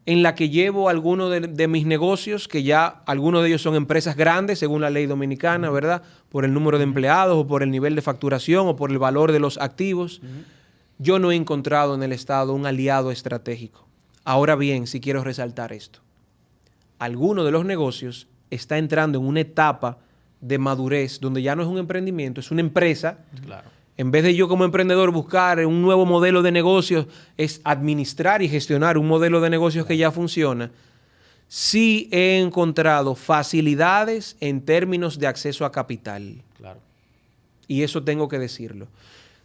en la que llevo algunos de mis negocios, que ya algunos de ellos son empresas grandes, según la ley dominicana, ¿verdad? Por el número de empleados o por el nivel de facturación o por el valor de los activos, yo no he encontrado en el Estado un aliado estratégico. Ahora bien, si quiero resaltar esto, alguno de los negocios está entrando en una etapa de madurez, donde ya no es un emprendimiento, es una empresa. Claro. En vez de yo como emprendedor buscar un nuevo modelo de negocios, es administrar y gestionar un modelo de negocios que ya funciona. Sí he encontrado facilidades en términos de acceso a capital. Claro. Y eso tengo que decirlo.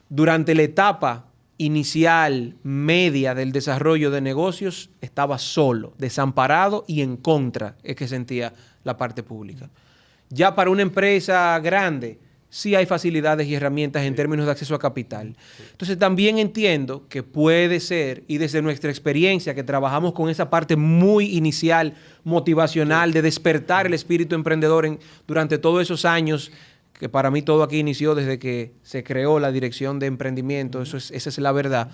Durante la etapa inicial, media del desarrollo de negocios, estaba solo, desamparado y en contra, es que sentía la parte pública. Ya para una empresa grande, sí hay facilidades y herramientas en términos de acceso a capital. Entonces también entiendo que puede ser, y desde nuestra experiencia, que trabajamos con esa parte muy inicial, motivacional, de despertar el espíritu emprendedor durante todos esos años, que para mí todo aquí inició desde que se creó la dirección de emprendimiento, esa es la verdad.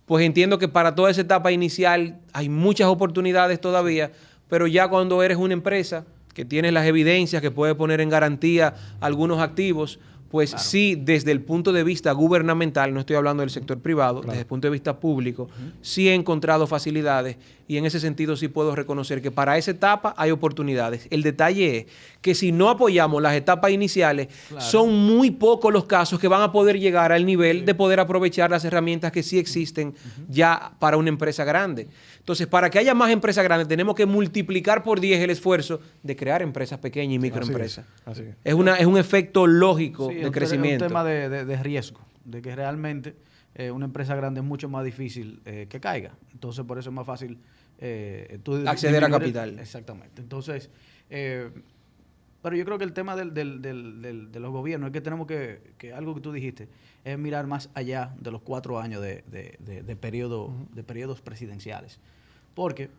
Pues entiendo que para toda esa etapa inicial hay muchas oportunidades todavía, pero ya cuando eres una empresa que tienes las evidencias, que puede poner en garantía algunos activos, pues claro, sí, desde el punto de vista gubernamental, no estoy hablando del sector privado, claro, desde el punto de vista público, sí he encontrado facilidades y en ese sentido sí puedo reconocer que para esa etapa hay oportunidades. El detalle es que si no apoyamos las etapas iniciales, claro, son muy pocos los casos que van a poder llegar al nivel de poder aprovechar las herramientas que sí existen ya para una empresa grande. Entonces, para que haya más empresas grandes, tenemos que multiplicar por 10 el esfuerzo de crear empresas pequeñas y microempresas. Así es. Es un efecto lógico de crecimiento. Es un tema de riesgo, de que realmente una empresa grande es mucho más difícil que caiga. Entonces, por eso es más fácil acceder a capital. Exactamente. Entonces, pero yo creo que el tema de los gobiernos es que tenemos que algo que tú dijiste, es mirar más allá de los 4 años de periodos presidenciales. Porque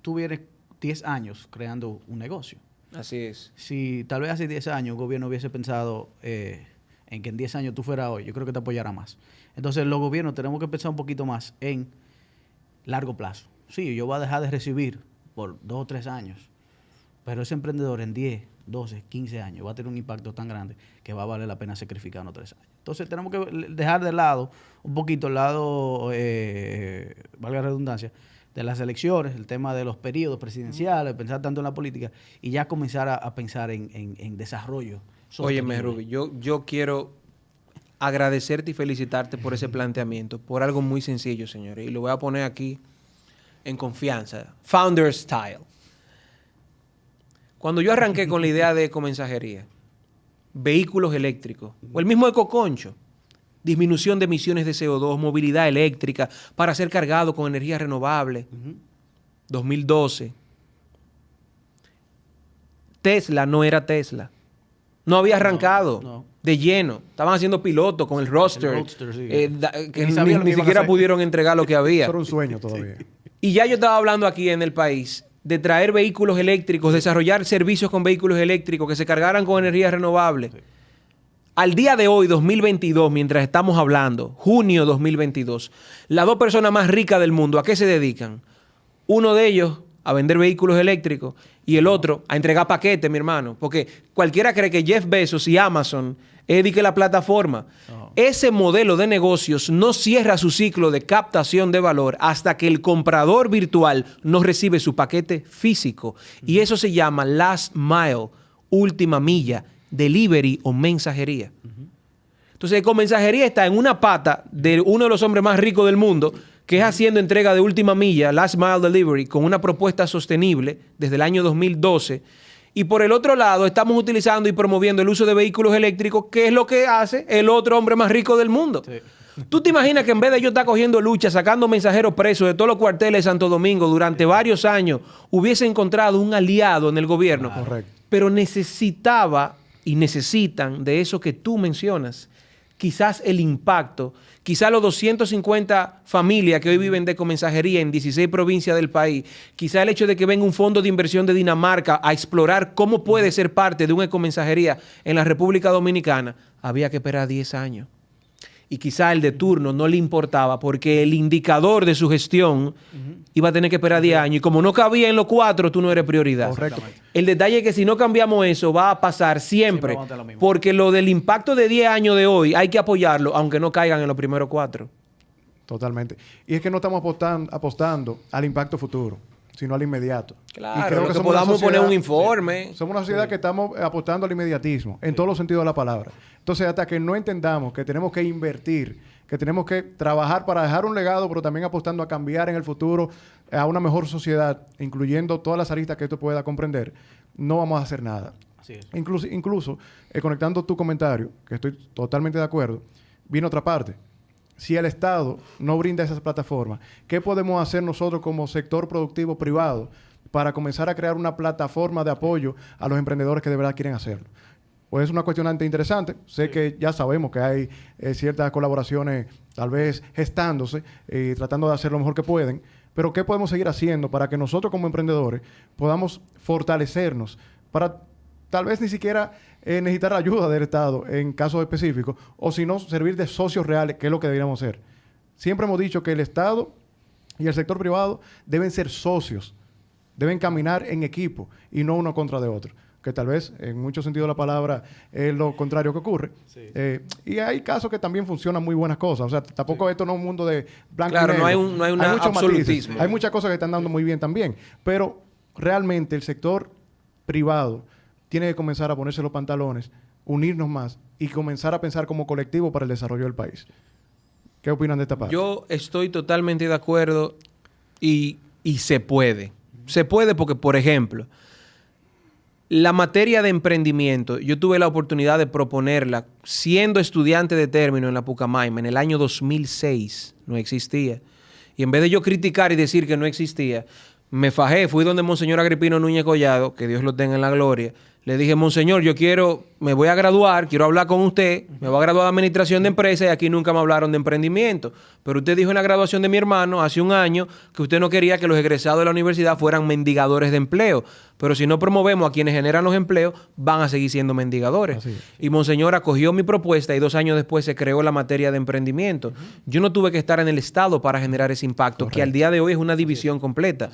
tú vienes 10 años creando un negocio. Así es. Si tal vez hace 10 años el gobierno hubiese pensado en que en 10 años tú fueras hoy, yo creo que te apoyara más. Entonces los gobiernos tenemos que pensar un poquito más en largo plazo. Sí, yo voy a dejar de recibir por 2 o 3 años, pero ese emprendedor en 10, 12, 15 años va a tener un impacto tan grande que va a valer la pena sacrificar unos 3 años. Entonces tenemos que dejar de lado un poquito el lado, valga la redundancia, de las elecciones, el tema de los periodos presidenciales, pensar tanto en la política y ya comenzar a pensar en desarrollo. Óyeme, Ruby, yo quiero agradecerte y felicitarte por ese planteamiento, por algo muy sencillo, señores, y lo voy a poner aquí en confianza. Founder Style. Cuando yo arranqué con la idea de ecomensajería, vehículos eléctricos, o el mismo ecoconcho, disminución de emisiones de CO2, movilidad eléctrica, para ser cargado con energía renovable, 2012. Tesla no era Tesla. No había arrancado de lleno. Estaban haciendo pilotos con el Roadster, Sí. que ni siquiera pudieron entregar lo que había. Eso era un sueño todavía. Y ya yo estaba hablando aquí en el país de traer vehículos eléctricos, desarrollar servicios con vehículos eléctricos que se cargaran con energía renovable. Al día de hoy, 2022, mientras estamos hablando, junio 2022, las 2 personas más ricas del mundo, ¿a qué se dedican? Uno de ellos a vender vehículos eléctricos y el otro a entregar paquetes, mi hermano. Porque cualquiera cree que Jeff Bezos y Amazon es de que la plataforma. Ese modelo de negocios no cierra su ciclo de captación de valor hasta que el comprador virtual no recibe su paquete físico. Y eso se llama last mile, última milla, delivery o mensajería. Entonces, Ecomensajería está en una pata de uno de los hombres más ricos del mundo, que es haciendo entrega de última milla, last mile delivery, con una propuesta sostenible desde el año 2012. Y por el otro lado, estamos utilizando y promoviendo el uso de vehículos eléctricos, que es lo que hace el otro hombre más rico del mundo. Sí. ¿Tú te imaginas que en vez de yo estar cogiendo lucha, sacando mensajeros presos de todos los cuarteles de Santo Domingo durante varios años, hubiese encontrado un aliado en el gobierno? Correcto. Pero necesitaba y necesitan de eso que tú mencionas. Quizás el impacto, quizás los 250 familias que hoy viven de ecomensajería en 16 provincias del país, quizás el hecho de que venga un fondo de inversión de Dinamarca a explorar cómo puede ser parte de una ecomensajería en la República Dominicana, había que esperar 10 años. Y quizá el de turno no le importaba porque el indicador de su gestión iba a tener que esperar 10 años. Y como no cabía en los 4, tú no eres prioridad. Correcto. El detalle es que si no cambiamos eso, va a pasar siempre. Porque lo del impacto de 10 años de hoy hay que apoyarlo, aunque no caigan en los primeros 4. Totalmente. Y es que no estamos apostando al impacto futuro, sino al inmediato. Claro, y creo que somos podamos sociedad, poner un informe. Sí, somos una sociedad que estamos apostando al inmediatismo, en todos los sentidos de la palabra. Entonces, hasta que no entendamos que tenemos que invertir, que tenemos que trabajar para dejar un legado, pero también apostando a cambiar en el futuro a una mejor sociedad, incluyendo todas las aristas que esto pueda comprender, no vamos a hacer nada. Así es. Incluso conectando tu comentario, que estoy totalmente de acuerdo, viene otra parte. Si el Estado no brinda esas plataformas, ¿qué podemos hacer nosotros como sector productivo privado para comenzar a crear una plataforma de apoyo a los emprendedores que de verdad quieren hacerlo? Pues es una cuestionante interesante. Sé que ya sabemos que hay ciertas colaboraciones tal vez gestándose y tratando de hacer lo mejor que pueden, pero ¿qué podemos seguir haciendo para que nosotros como emprendedores podamos fortalecernos para tal vez ni siquiera necesitar la ayuda del Estado en casos específicos, o si no, servir de socios reales, que es lo que deberíamos ser? Siempre hemos dicho que el Estado y el sector privado deben ser socios, deben caminar en equipo y no uno contra de otro, que tal vez en muchos sentidos de la palabra es lo contrario que ocurre. Sí. Y hay casos que también funcionan muy buenas cosas. O sea, tampoco esto no es un mundo de blanco y negro. Claro, no hay un absolutismo. Hay muchas cosas que están dando muy bien también, pero realmente el sector privado tiene que comenzar a ponerse los pantalones, unirnos más y comenzar a pensar como colectivo para el desarrollo del país. ¿Qué opinan de esta parte? Yo estoy totalmente de acuerdo y se puede. Se puede porque, por ejemplo, la materia de emprendimiento, yo tuve la oportunidad de proponerla siendo estudiante de término en la Pucamaima en el año 2006. No existía. Y en vez de yo criticar y decir que no existía, me fajé, fui donde Monseñor Agripino Núñez Collado, que Dios lo tenga en la gloria. Le dije, Monseñor, me voy a graduar, quiero hablar con usted, me voy a graduar de Administración de Empresas y aquí nunca me hablaron de emprendimiento. Pero usted dijo en la graduación de mi hermano hace un año que usted no quería que los egresados de la universidad fueran mendigadores de empleo. Pero si no promovemos a quienes generan los empleos, van a seguir siendo mendigadores. Y Monseñor acogió mi propuesta y 2 años después se creó la materia de emprendimiento. Yo no tuve que estar en el Estado para generar ese impacto, que al día de hoy es una división completa.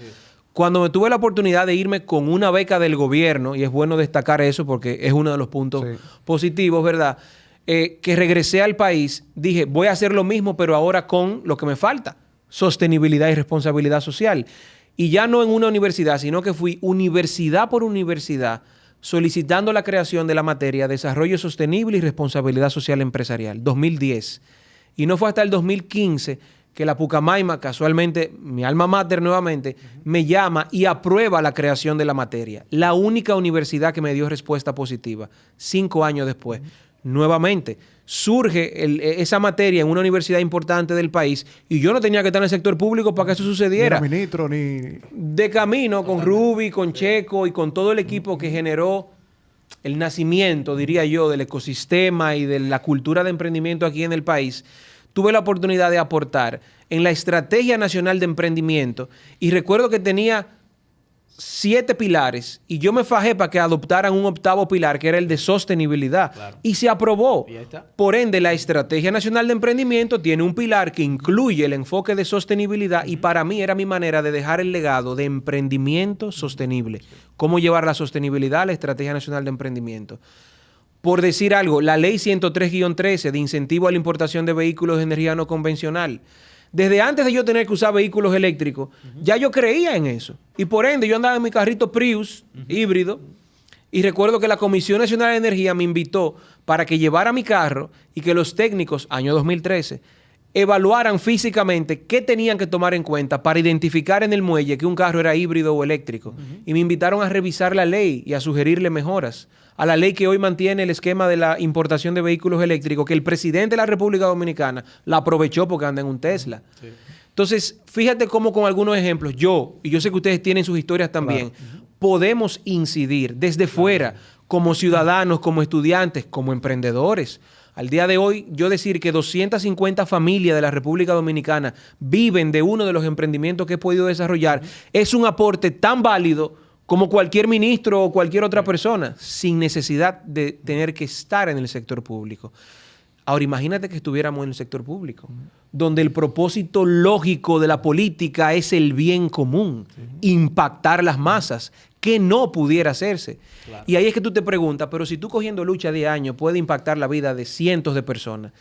Cuando me tuve la oportunidad de irme con una beca del gobierno, y es bueno destacar eso porque es uno de los puntos positivos, ¿verdad? Que regresé al país, dije, voy a hacer lo mismo, pero ahora con lo que me falta, sostenibilidad y responsabilidad social. Y ya no en una universidad, sino que fui universidad por universidad solicitando la creación de la materia Desarrollo Sostenible y Responsabilidad Social Empresarial, 2010. Y no fue hasta el 2015 que la Pucamaima, casualmente, mi alma mater nuevamente, me llama y aprueba la creación de la materia. La única universidad que me dio respuesta positiva, 5 años después. Nuevamente, surge esa materia en una universidad importante del país y yo no tenía que estar en el sector público para que eso sucediera. Ni ministro, ni... De camino, con Ruby, con Checo y con todo el equipo que generó el nacimiento, diría yo, del ecosistema y de la cultura de emprendimiento aquí en el país, tuve la oportunidad de aportar en la Estrategia Nacional de Emprendimiento y recuerdo que tenía 7 pilares y yo me fajé para que adoptaran un 8º pilar que era el de sostenibilidad. Claro. Y se aprobó. Y ahí está. Por ende, la Estrategia Nacional de Emprendimiento tiene un pilar que incluye el enfoque de sostenibilidad y para mí era mi manera de dejar el legado de emprendimiento sostenible. ¿Cómo llevar la sostenibilidad a la Estrategia Nacional de Emprendimiento? Por decir algo, la Ley 103-13 de incentivo a la importación de vehículos de energía no convencional. Desde antes de yo tener que usar vehículos eléctricos, ya yo creía en eso. Y por ende, yo andaba en mi carrito Prius híbrido y recuerdo que la Comisión Nacional de Energía me invitó para que llevara mi carro y que los técnicos, año 2013, evaluaran físicamente qué tenían que tomar en cuenta para identificar en el muelle que un carro era híbrido o eléctrico. Y me invitaron a revisar la ley y a sugerirle mejoras a la ley que hoy mantiene el esquema de la importación de vehículos eléctricos, que el presidente de la República Dominicana la aprovechó porque anda en un Tesla. Sí. Entonces, fíjate cómo con algunos ejemplos, yo sé que ustedes tienen sus historias también, podemos incidir desde fuera, como ciudadanos, como estudiantes, como emprendedores. Al día de hoy, yo decir que 250 familias de la República Dominicana viven de uno de los emprendimientos que he podido desarrollar, es un aporte tan válido como cualquier ministro o cualquier otra persona, sin necesidad de tener que estar en el sector público. Ahora, imagínate que estuviéramos en el sector público, donde el propósito lógico de la política es el bien común, impactar las masas, que no pudiera hacerse. Claro. Y ahí es que tú te preguntas, pero si tú cogiendo lucha de años puede impactar la vida de cientos de personas,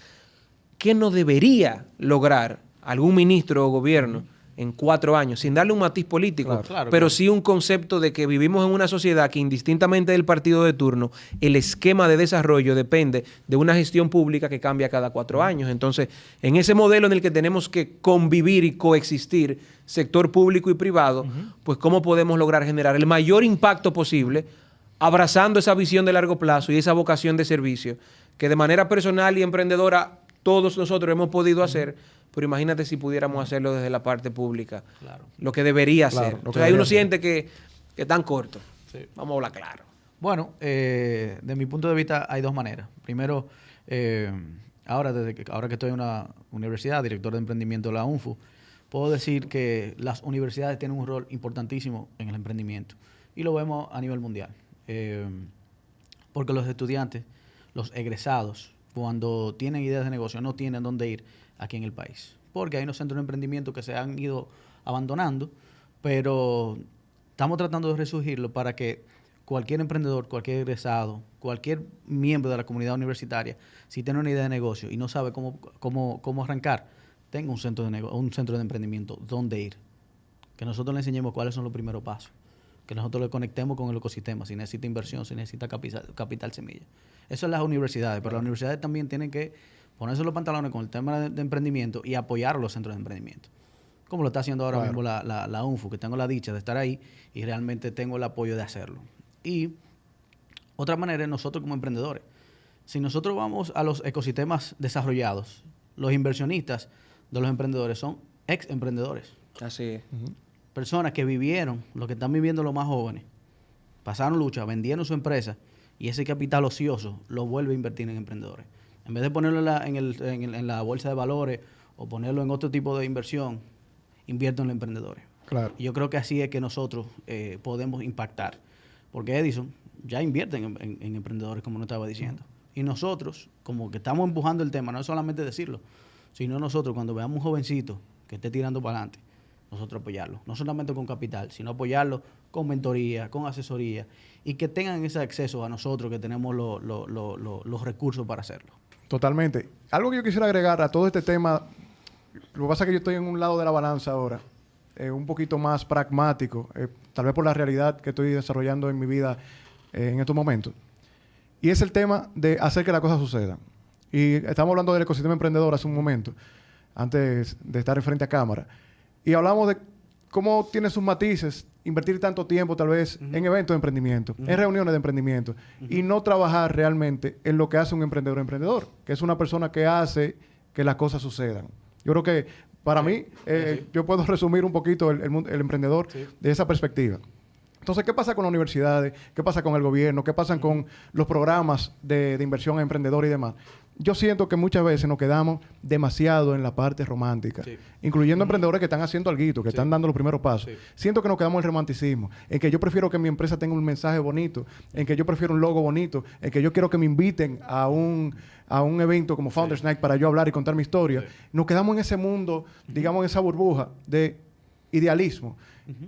¿qué no debería lograr algún ministro o gobierno en 4 años, sin darle un matiz político, pero sí un concepto de que vivimos en una sociedad que indistintamente del partido de turno, el esquema de desarrollo depende de una gestión pública que cambia cada 4 años. Entonces, en ese modelo en el que tenemos que convivir y coexistir sector público y privado, pues cómo podemos lograr generar el mayor impacto posible, abrazando esa visión de largo plazo y esa vocación de servicio, que de manera personal y emprendedora todos nosotros hemos podido hacer. Pero imagínate si pudiéramos hacerlo desde la parte pública. Claro. Lo que debería ser. Entonces ahí uno siente que están cortos. Sí. Vamos a hablar claro. Bueno, de mi punto de vista hay 2 maneras. Primero, ahora que estoy en una universidad, director de emprendimiento de la UNFU, puedo decir que las universidades tienen un rol importantísimo en el emprendimiento. Y lo vemos a nivel mundial. Porque los estudiantes, los egresados, cuando tienen ideas de negocio, no tienen dónde ir aquí en el país. Porque hay unos centros de emprendimiento que se han ido abandonando, pero estamos tratando de resurgirlo para que cualquier emprendedor, cualquier egresado, cualquier miembro de la comunidad universitaria, si tiene una idea de negocio y no sabe cómo arrancar, tenga un centro de emprendimiento donde ir. Que nosotros le enseñemos cuáles son los primeros pasos. Que nosotros le conectemos con el ecosistema, si necesita inversión, si necesita capital semilla. Eso es las universidades, pero las universidades también tienen que ponerse los pantalones con el tema de emprendimiento y apoyar a los centros de emprendimiento. Como lo está haciendo ahora mismo la UNFU, que tengo la dicha de estar ahí y realmente tengo el apoyo de hacerlo. Y otra manera es nosotros como emprendedores. Si nosotros vamos a los ecosistemas desarrollados, los inversionistas de los emprendedores son ex emprendedores. Así es. Personas que vivieron, lo que están viviendo los más jóvenes, pasaron lucha, vendieron su empresa y ese capital ocioso lo vuelve a invertir en emprendedores. En vez de ponerlo en la bolsa de valores o ponerlo en otro tipo de inversión, invierto en los emprendedores. Claro. Y yo creo que así es que nosotros podemos impactar. Porque Edison ya invierte en emprendedores, como nos estaba diciendo. Y nosotros, como que estamos empujando el tema, no es solamente decirlo, sino nosotros cuando veamos un jovencito que esté tirando para adelante, nosotros apoyarlo. No solamente con capital, sino apoyarlo con mentoría, con asesoría y que tengan ese acceso a nosotros que tenemos los recursos para hacerlo. Totalmente. Algo que yo quisiera agregar a todo este tema, lo que pasa es que yo estoy en un lado de la balanza ahora, un poquito más pragmático, tal vez por la realidad que estoy desarrollando en mi vida en estos momentos. Y es el tema de hacer que las cosas sucedan. Y estamos hablando del ecosistema emprendedor hace un momento. antes de estar frente a cámara. Y hablamos de cómo tiene sus matices invertir tanto tiempo tal vez en eventos de emprendimiento, en reuniones de emprendimiento, y no trabajar realmente en lo que hace un emprendedor, que es una persona que hace que las cosas sucedan. Yo creo que para mí, yo puedo resumir un poquito el emprendedor de esa perspectiva. Entonces, ¿qué pasa con las universidades? ¿Qué pasa con el gobierno? ¿Qué pasa con los programas de inversión en emprendedor y demás? Yo siento que muchas veces nos quedamos demasiado en la parte romántica, incluyendo emprendedores que están haciendo alguito, que están dando los primeros pasos. Siento que nos quedamos en el romanticismo, en que yo prefiero que mi empresa tenga un mensaje bonito, en que yo prefiero un logo bonito, en que yo quiero que me inviten a un evento como Founders Night para yo hablar y contar mi historia. Nos quedamos en ese mundo, digamos, en esa burbuja de idealismo.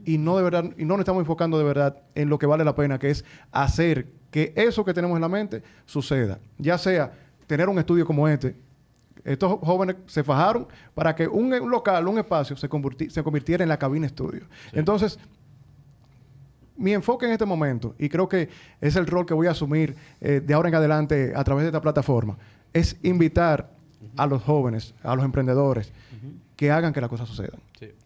Y no de verdad, y no nos estamos enfocando de verdad en lo que vale la pena, que es hacer que eso que tenemos en la mente suceda. Ya sea tener un estudio como este. Estos jóvenes se fajaron para que un local, un espacio, se convirtiera en la cabina estudio. Entonces, mi enfoque en este momento, y creo que es el rol que voy a asumir de ahora en adelante a través de esta plataforma, es invitar a los jóvenes, a los emprendedores, que hagan que las cosas sucedan.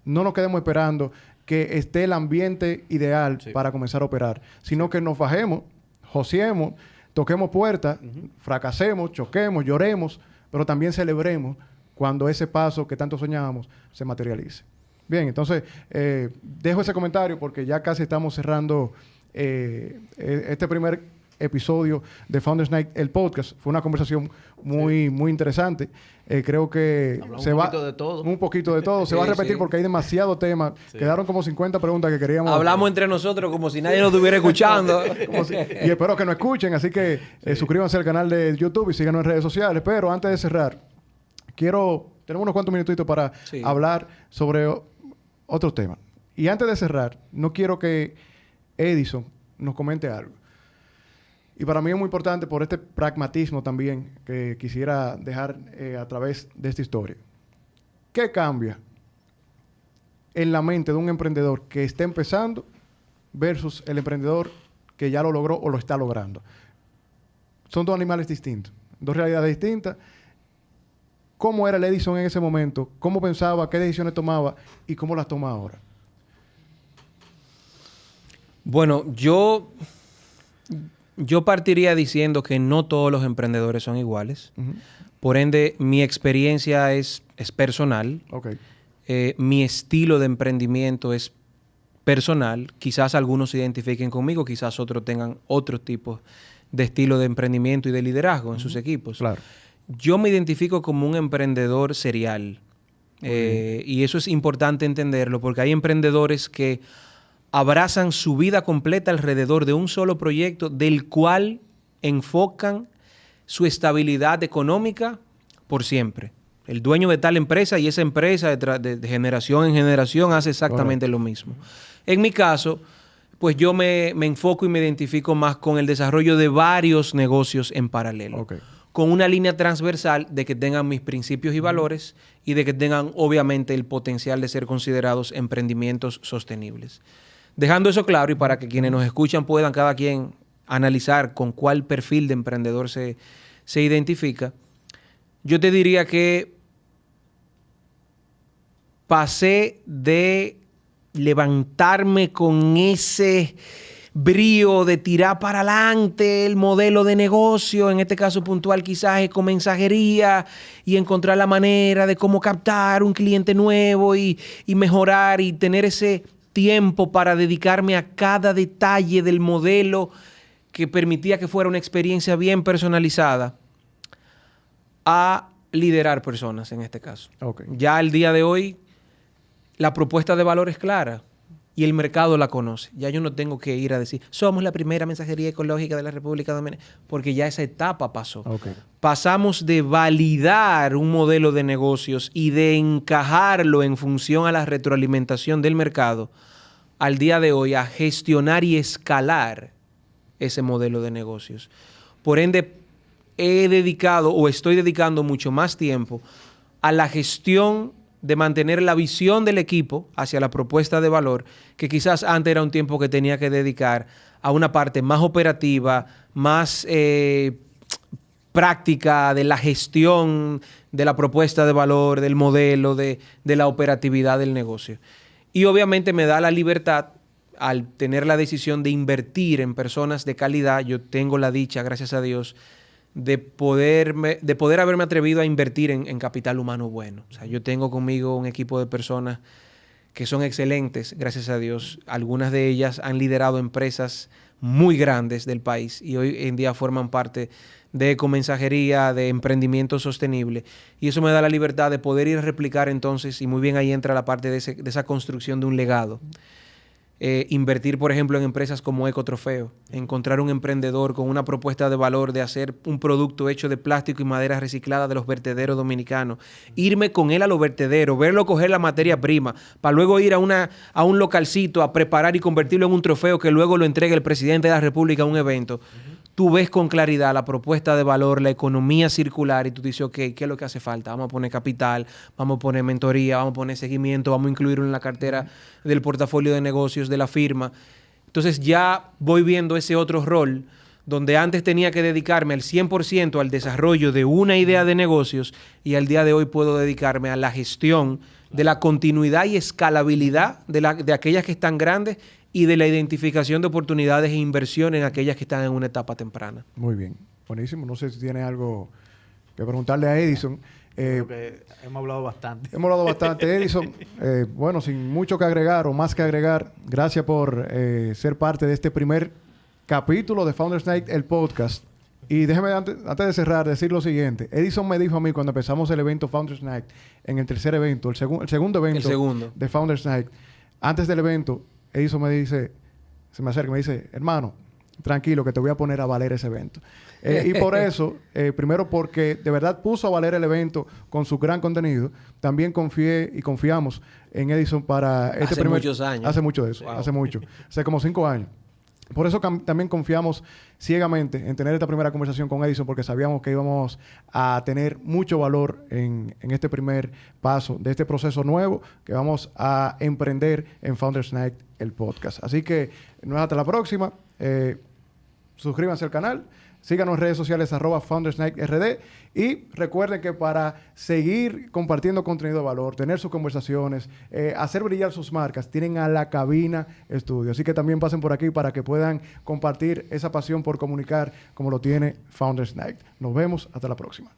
No nos quedemos esperando que esté el ambiente ideal para comenzar a operar, sino que nos bajemos, jociemos, toquemos puertas, fracasemos, choquemos, lloremos, pero también celebremos cuando ese paso que tanto soñábamos se materialice. Bien, entonces, dejo ese comentario porque ya casi estamos cerrando este primer episodio de Founders Night, el podcast. Fue una conversación muy interesante. Creo que hablamos se un va... poquito de todo. Un poquito de todo. Se va a repetir porque hay demasiado tema. Quedaron como 50 preguntas que queríamos... Hablamos entre nosotros como si nadie nos estuviera escuchando. Y espero que nos escuchen. Así que suscríbanse al canal de YouTube y síganos en redes sociales. Pero antes de cerrar, tenemos unos cuantos minutitos para hablar sobre otros temas. Y antes de cerrar, no quiero que Edison nos comente algo. Y para mí es muy importante por este pragmatismo también que quisiera dejar a través de esta historia. ¿Qué cambia en la mente de un emprendedor que está empezando versus el emprendedor que ya lo logró o lo está logrando? Son dos animales distintos, dos realidades distintas. ¿Cómo era el Edison en ese momento? ¿Cómo pensaba? ¿Qué decisiones tomaba? ¿Y cómo las toma ahora? Bueno, yo partiría diciendo que no todos los emprendedores son iguales. Por ende, mi experiencia es personal. Mi estilo de emprendimiento es personal. Quizás algunos se identifiquen conmigo, quizás otros tengan otros tipos de estilo de emprendimiento y de liderazgo en sus equipos. Claro. Yo me identifico como un emprendedor serial. Y eso es importante entenderlo porque hay emprendedores que abrazan su vida completa alrededor de un solo proyecto del cual enfocan su estabilidad económica por siempre. El dueño de tal empresa y esa empresa de generación en generación hace exactamente lo mismo. En mi caso, pues yo me enfoco y me identifico más con el desarrollo de varios negocios en paralelo. Con una línea transversal de que tengan mis principios y valores y de que tengan obviamente el potencial de ser considerados emprendimientos sostenibles. Dejando eso claro y para que quienes nos escuchan puedan cada quien analizar con cuál perfil de emprendedor se identifica, yo te diría que pasé de levantarme con ese brío de tirar para adelante el modelo de negocio, en este caso puntual quizás es con mensajería y encontrar la manera de cómo captar un cliente nuevo y mejorar y tener ese tiempo para dedicarme a cada detalle del modelo que permitía que fuera una experiencia bien personalizada, a liderar personas en este caso. Ya al día de hoy, la propuesta de valor es clara y el mercado la conoce. Ya yo no tengo que ir a decir, somos la primera mensajería ecológica de la República Dominicana, porque ya esa etapa pasó. Pasamos de validar un modelo de negocios y de encajarlo en función a la retroalimentación del mercado, al día de hoy a gestionar y escalar ese modelo de negocios. Por ende, he dedicado o estoy dedicando mucho más tiempo a la gestión de mantener la visión del equipo hacia la propuesta de valor, que quizás antes era un tiempo que tenía que dedicar a una parte más operativa, más práctica de la gestión de la propuesta de valor, del modelo, de la operatividad del negocio. Y obviamente me da la libertad, al tener la decisión de invertir en personas de calidad. Yo tengo la dicha, gracias a Dios, de poder haberme atrevido a invertir en capital humano bueno. O sea, yo tengo conmigo un equipo de personas que son excelentes, gracias a Dios. Algunas de ellas han liderado empresas muy grandes del país y hoy en día forman parte de ecomensajería, de emprendimiento sostenible. Y eso me da la libertad de poder ir a replicar entonces, y muy bien ahí entra la parte de esa construcción de un legado. Invertir, por ejemplo, en empresas como Ecotrofeo, encontrar un emprendedor con una propuesta de valor de hacer un producto hecho de plástico y madera reciclada de los vertederos dominicanos, irme con él a los vertederos, verlo coger la materia prima, para luego ir a un localcito a preparar y convertirlo en un trofeo que luego lo entregue el presidente de la República a un evento. Tú ves con claridad la propuesta de valor, la economía circular y tú dices, ok, ¿qué es lo que hace falta? Vamos a poner capital, vamos a poner mentoría, vamos a poner seguimiento, vamos a incluirlo en la cartera del portafolio de negocios de la firma. Entonces ya voy viendo ese otro rol donde antes tenía que dedicarme al 100% al desarrollo de una idea de negocios y al día de hoy puedo dedicarme a la gestión de la continuidad y escalabilidad de aquellas que están grandes y de la identificación de oportunidades e inversión en aquellas que están en una etapa temprana. Muy bien, buenísimo. No sé si tiene algo que preguntarle a Edison. Creo que hemos hablado bastante. Hemos hablado bastante, Edison. Bueno, sin mucho que agregar o más que agregar, gracias por ser parte de este primer capítulo de Founders Night, el podcast. Y déjeme, antes de cerrar, decir lo siguiente. Edison me dijo a mí cuando empezamos el evento Founders Night, en el tercer evento, el segundo evento de Founders Night, antes del evento, Edison me dice, se me acerca y me dice, hermano, tranquilo que te voy a poner a valer ese evento. Y por eso, primero porque de verdad puso a valer el evento con su gran contenido, también confié y confiamos en Edison para este primer... Hace muchos años. Hace mucho de eso, wow. Hace mucho. Hace como 5 años. Por eso también confiamos ciegamente en tener esta primera conversación con Edison, porque sabíamos que íbamos a tener mucho valor en este primer paso de este proceso nuevo que vamos a emprender en Founders Night, el podcast. Así que no es hasta la próxima. Suscríbanse al canal. Síganos en redes sociales @FoundersNightRD y recuerden que para seguir compartiendo contenido de valor, tener sus conversaciones, hacer brillar sus marcas, tienen a La Cabina Estudio. Así que también pasen por aquí para que puedan compartir esa pasión por comunicar como lo tiene Founders Night. Nos vemos hasta la próxima.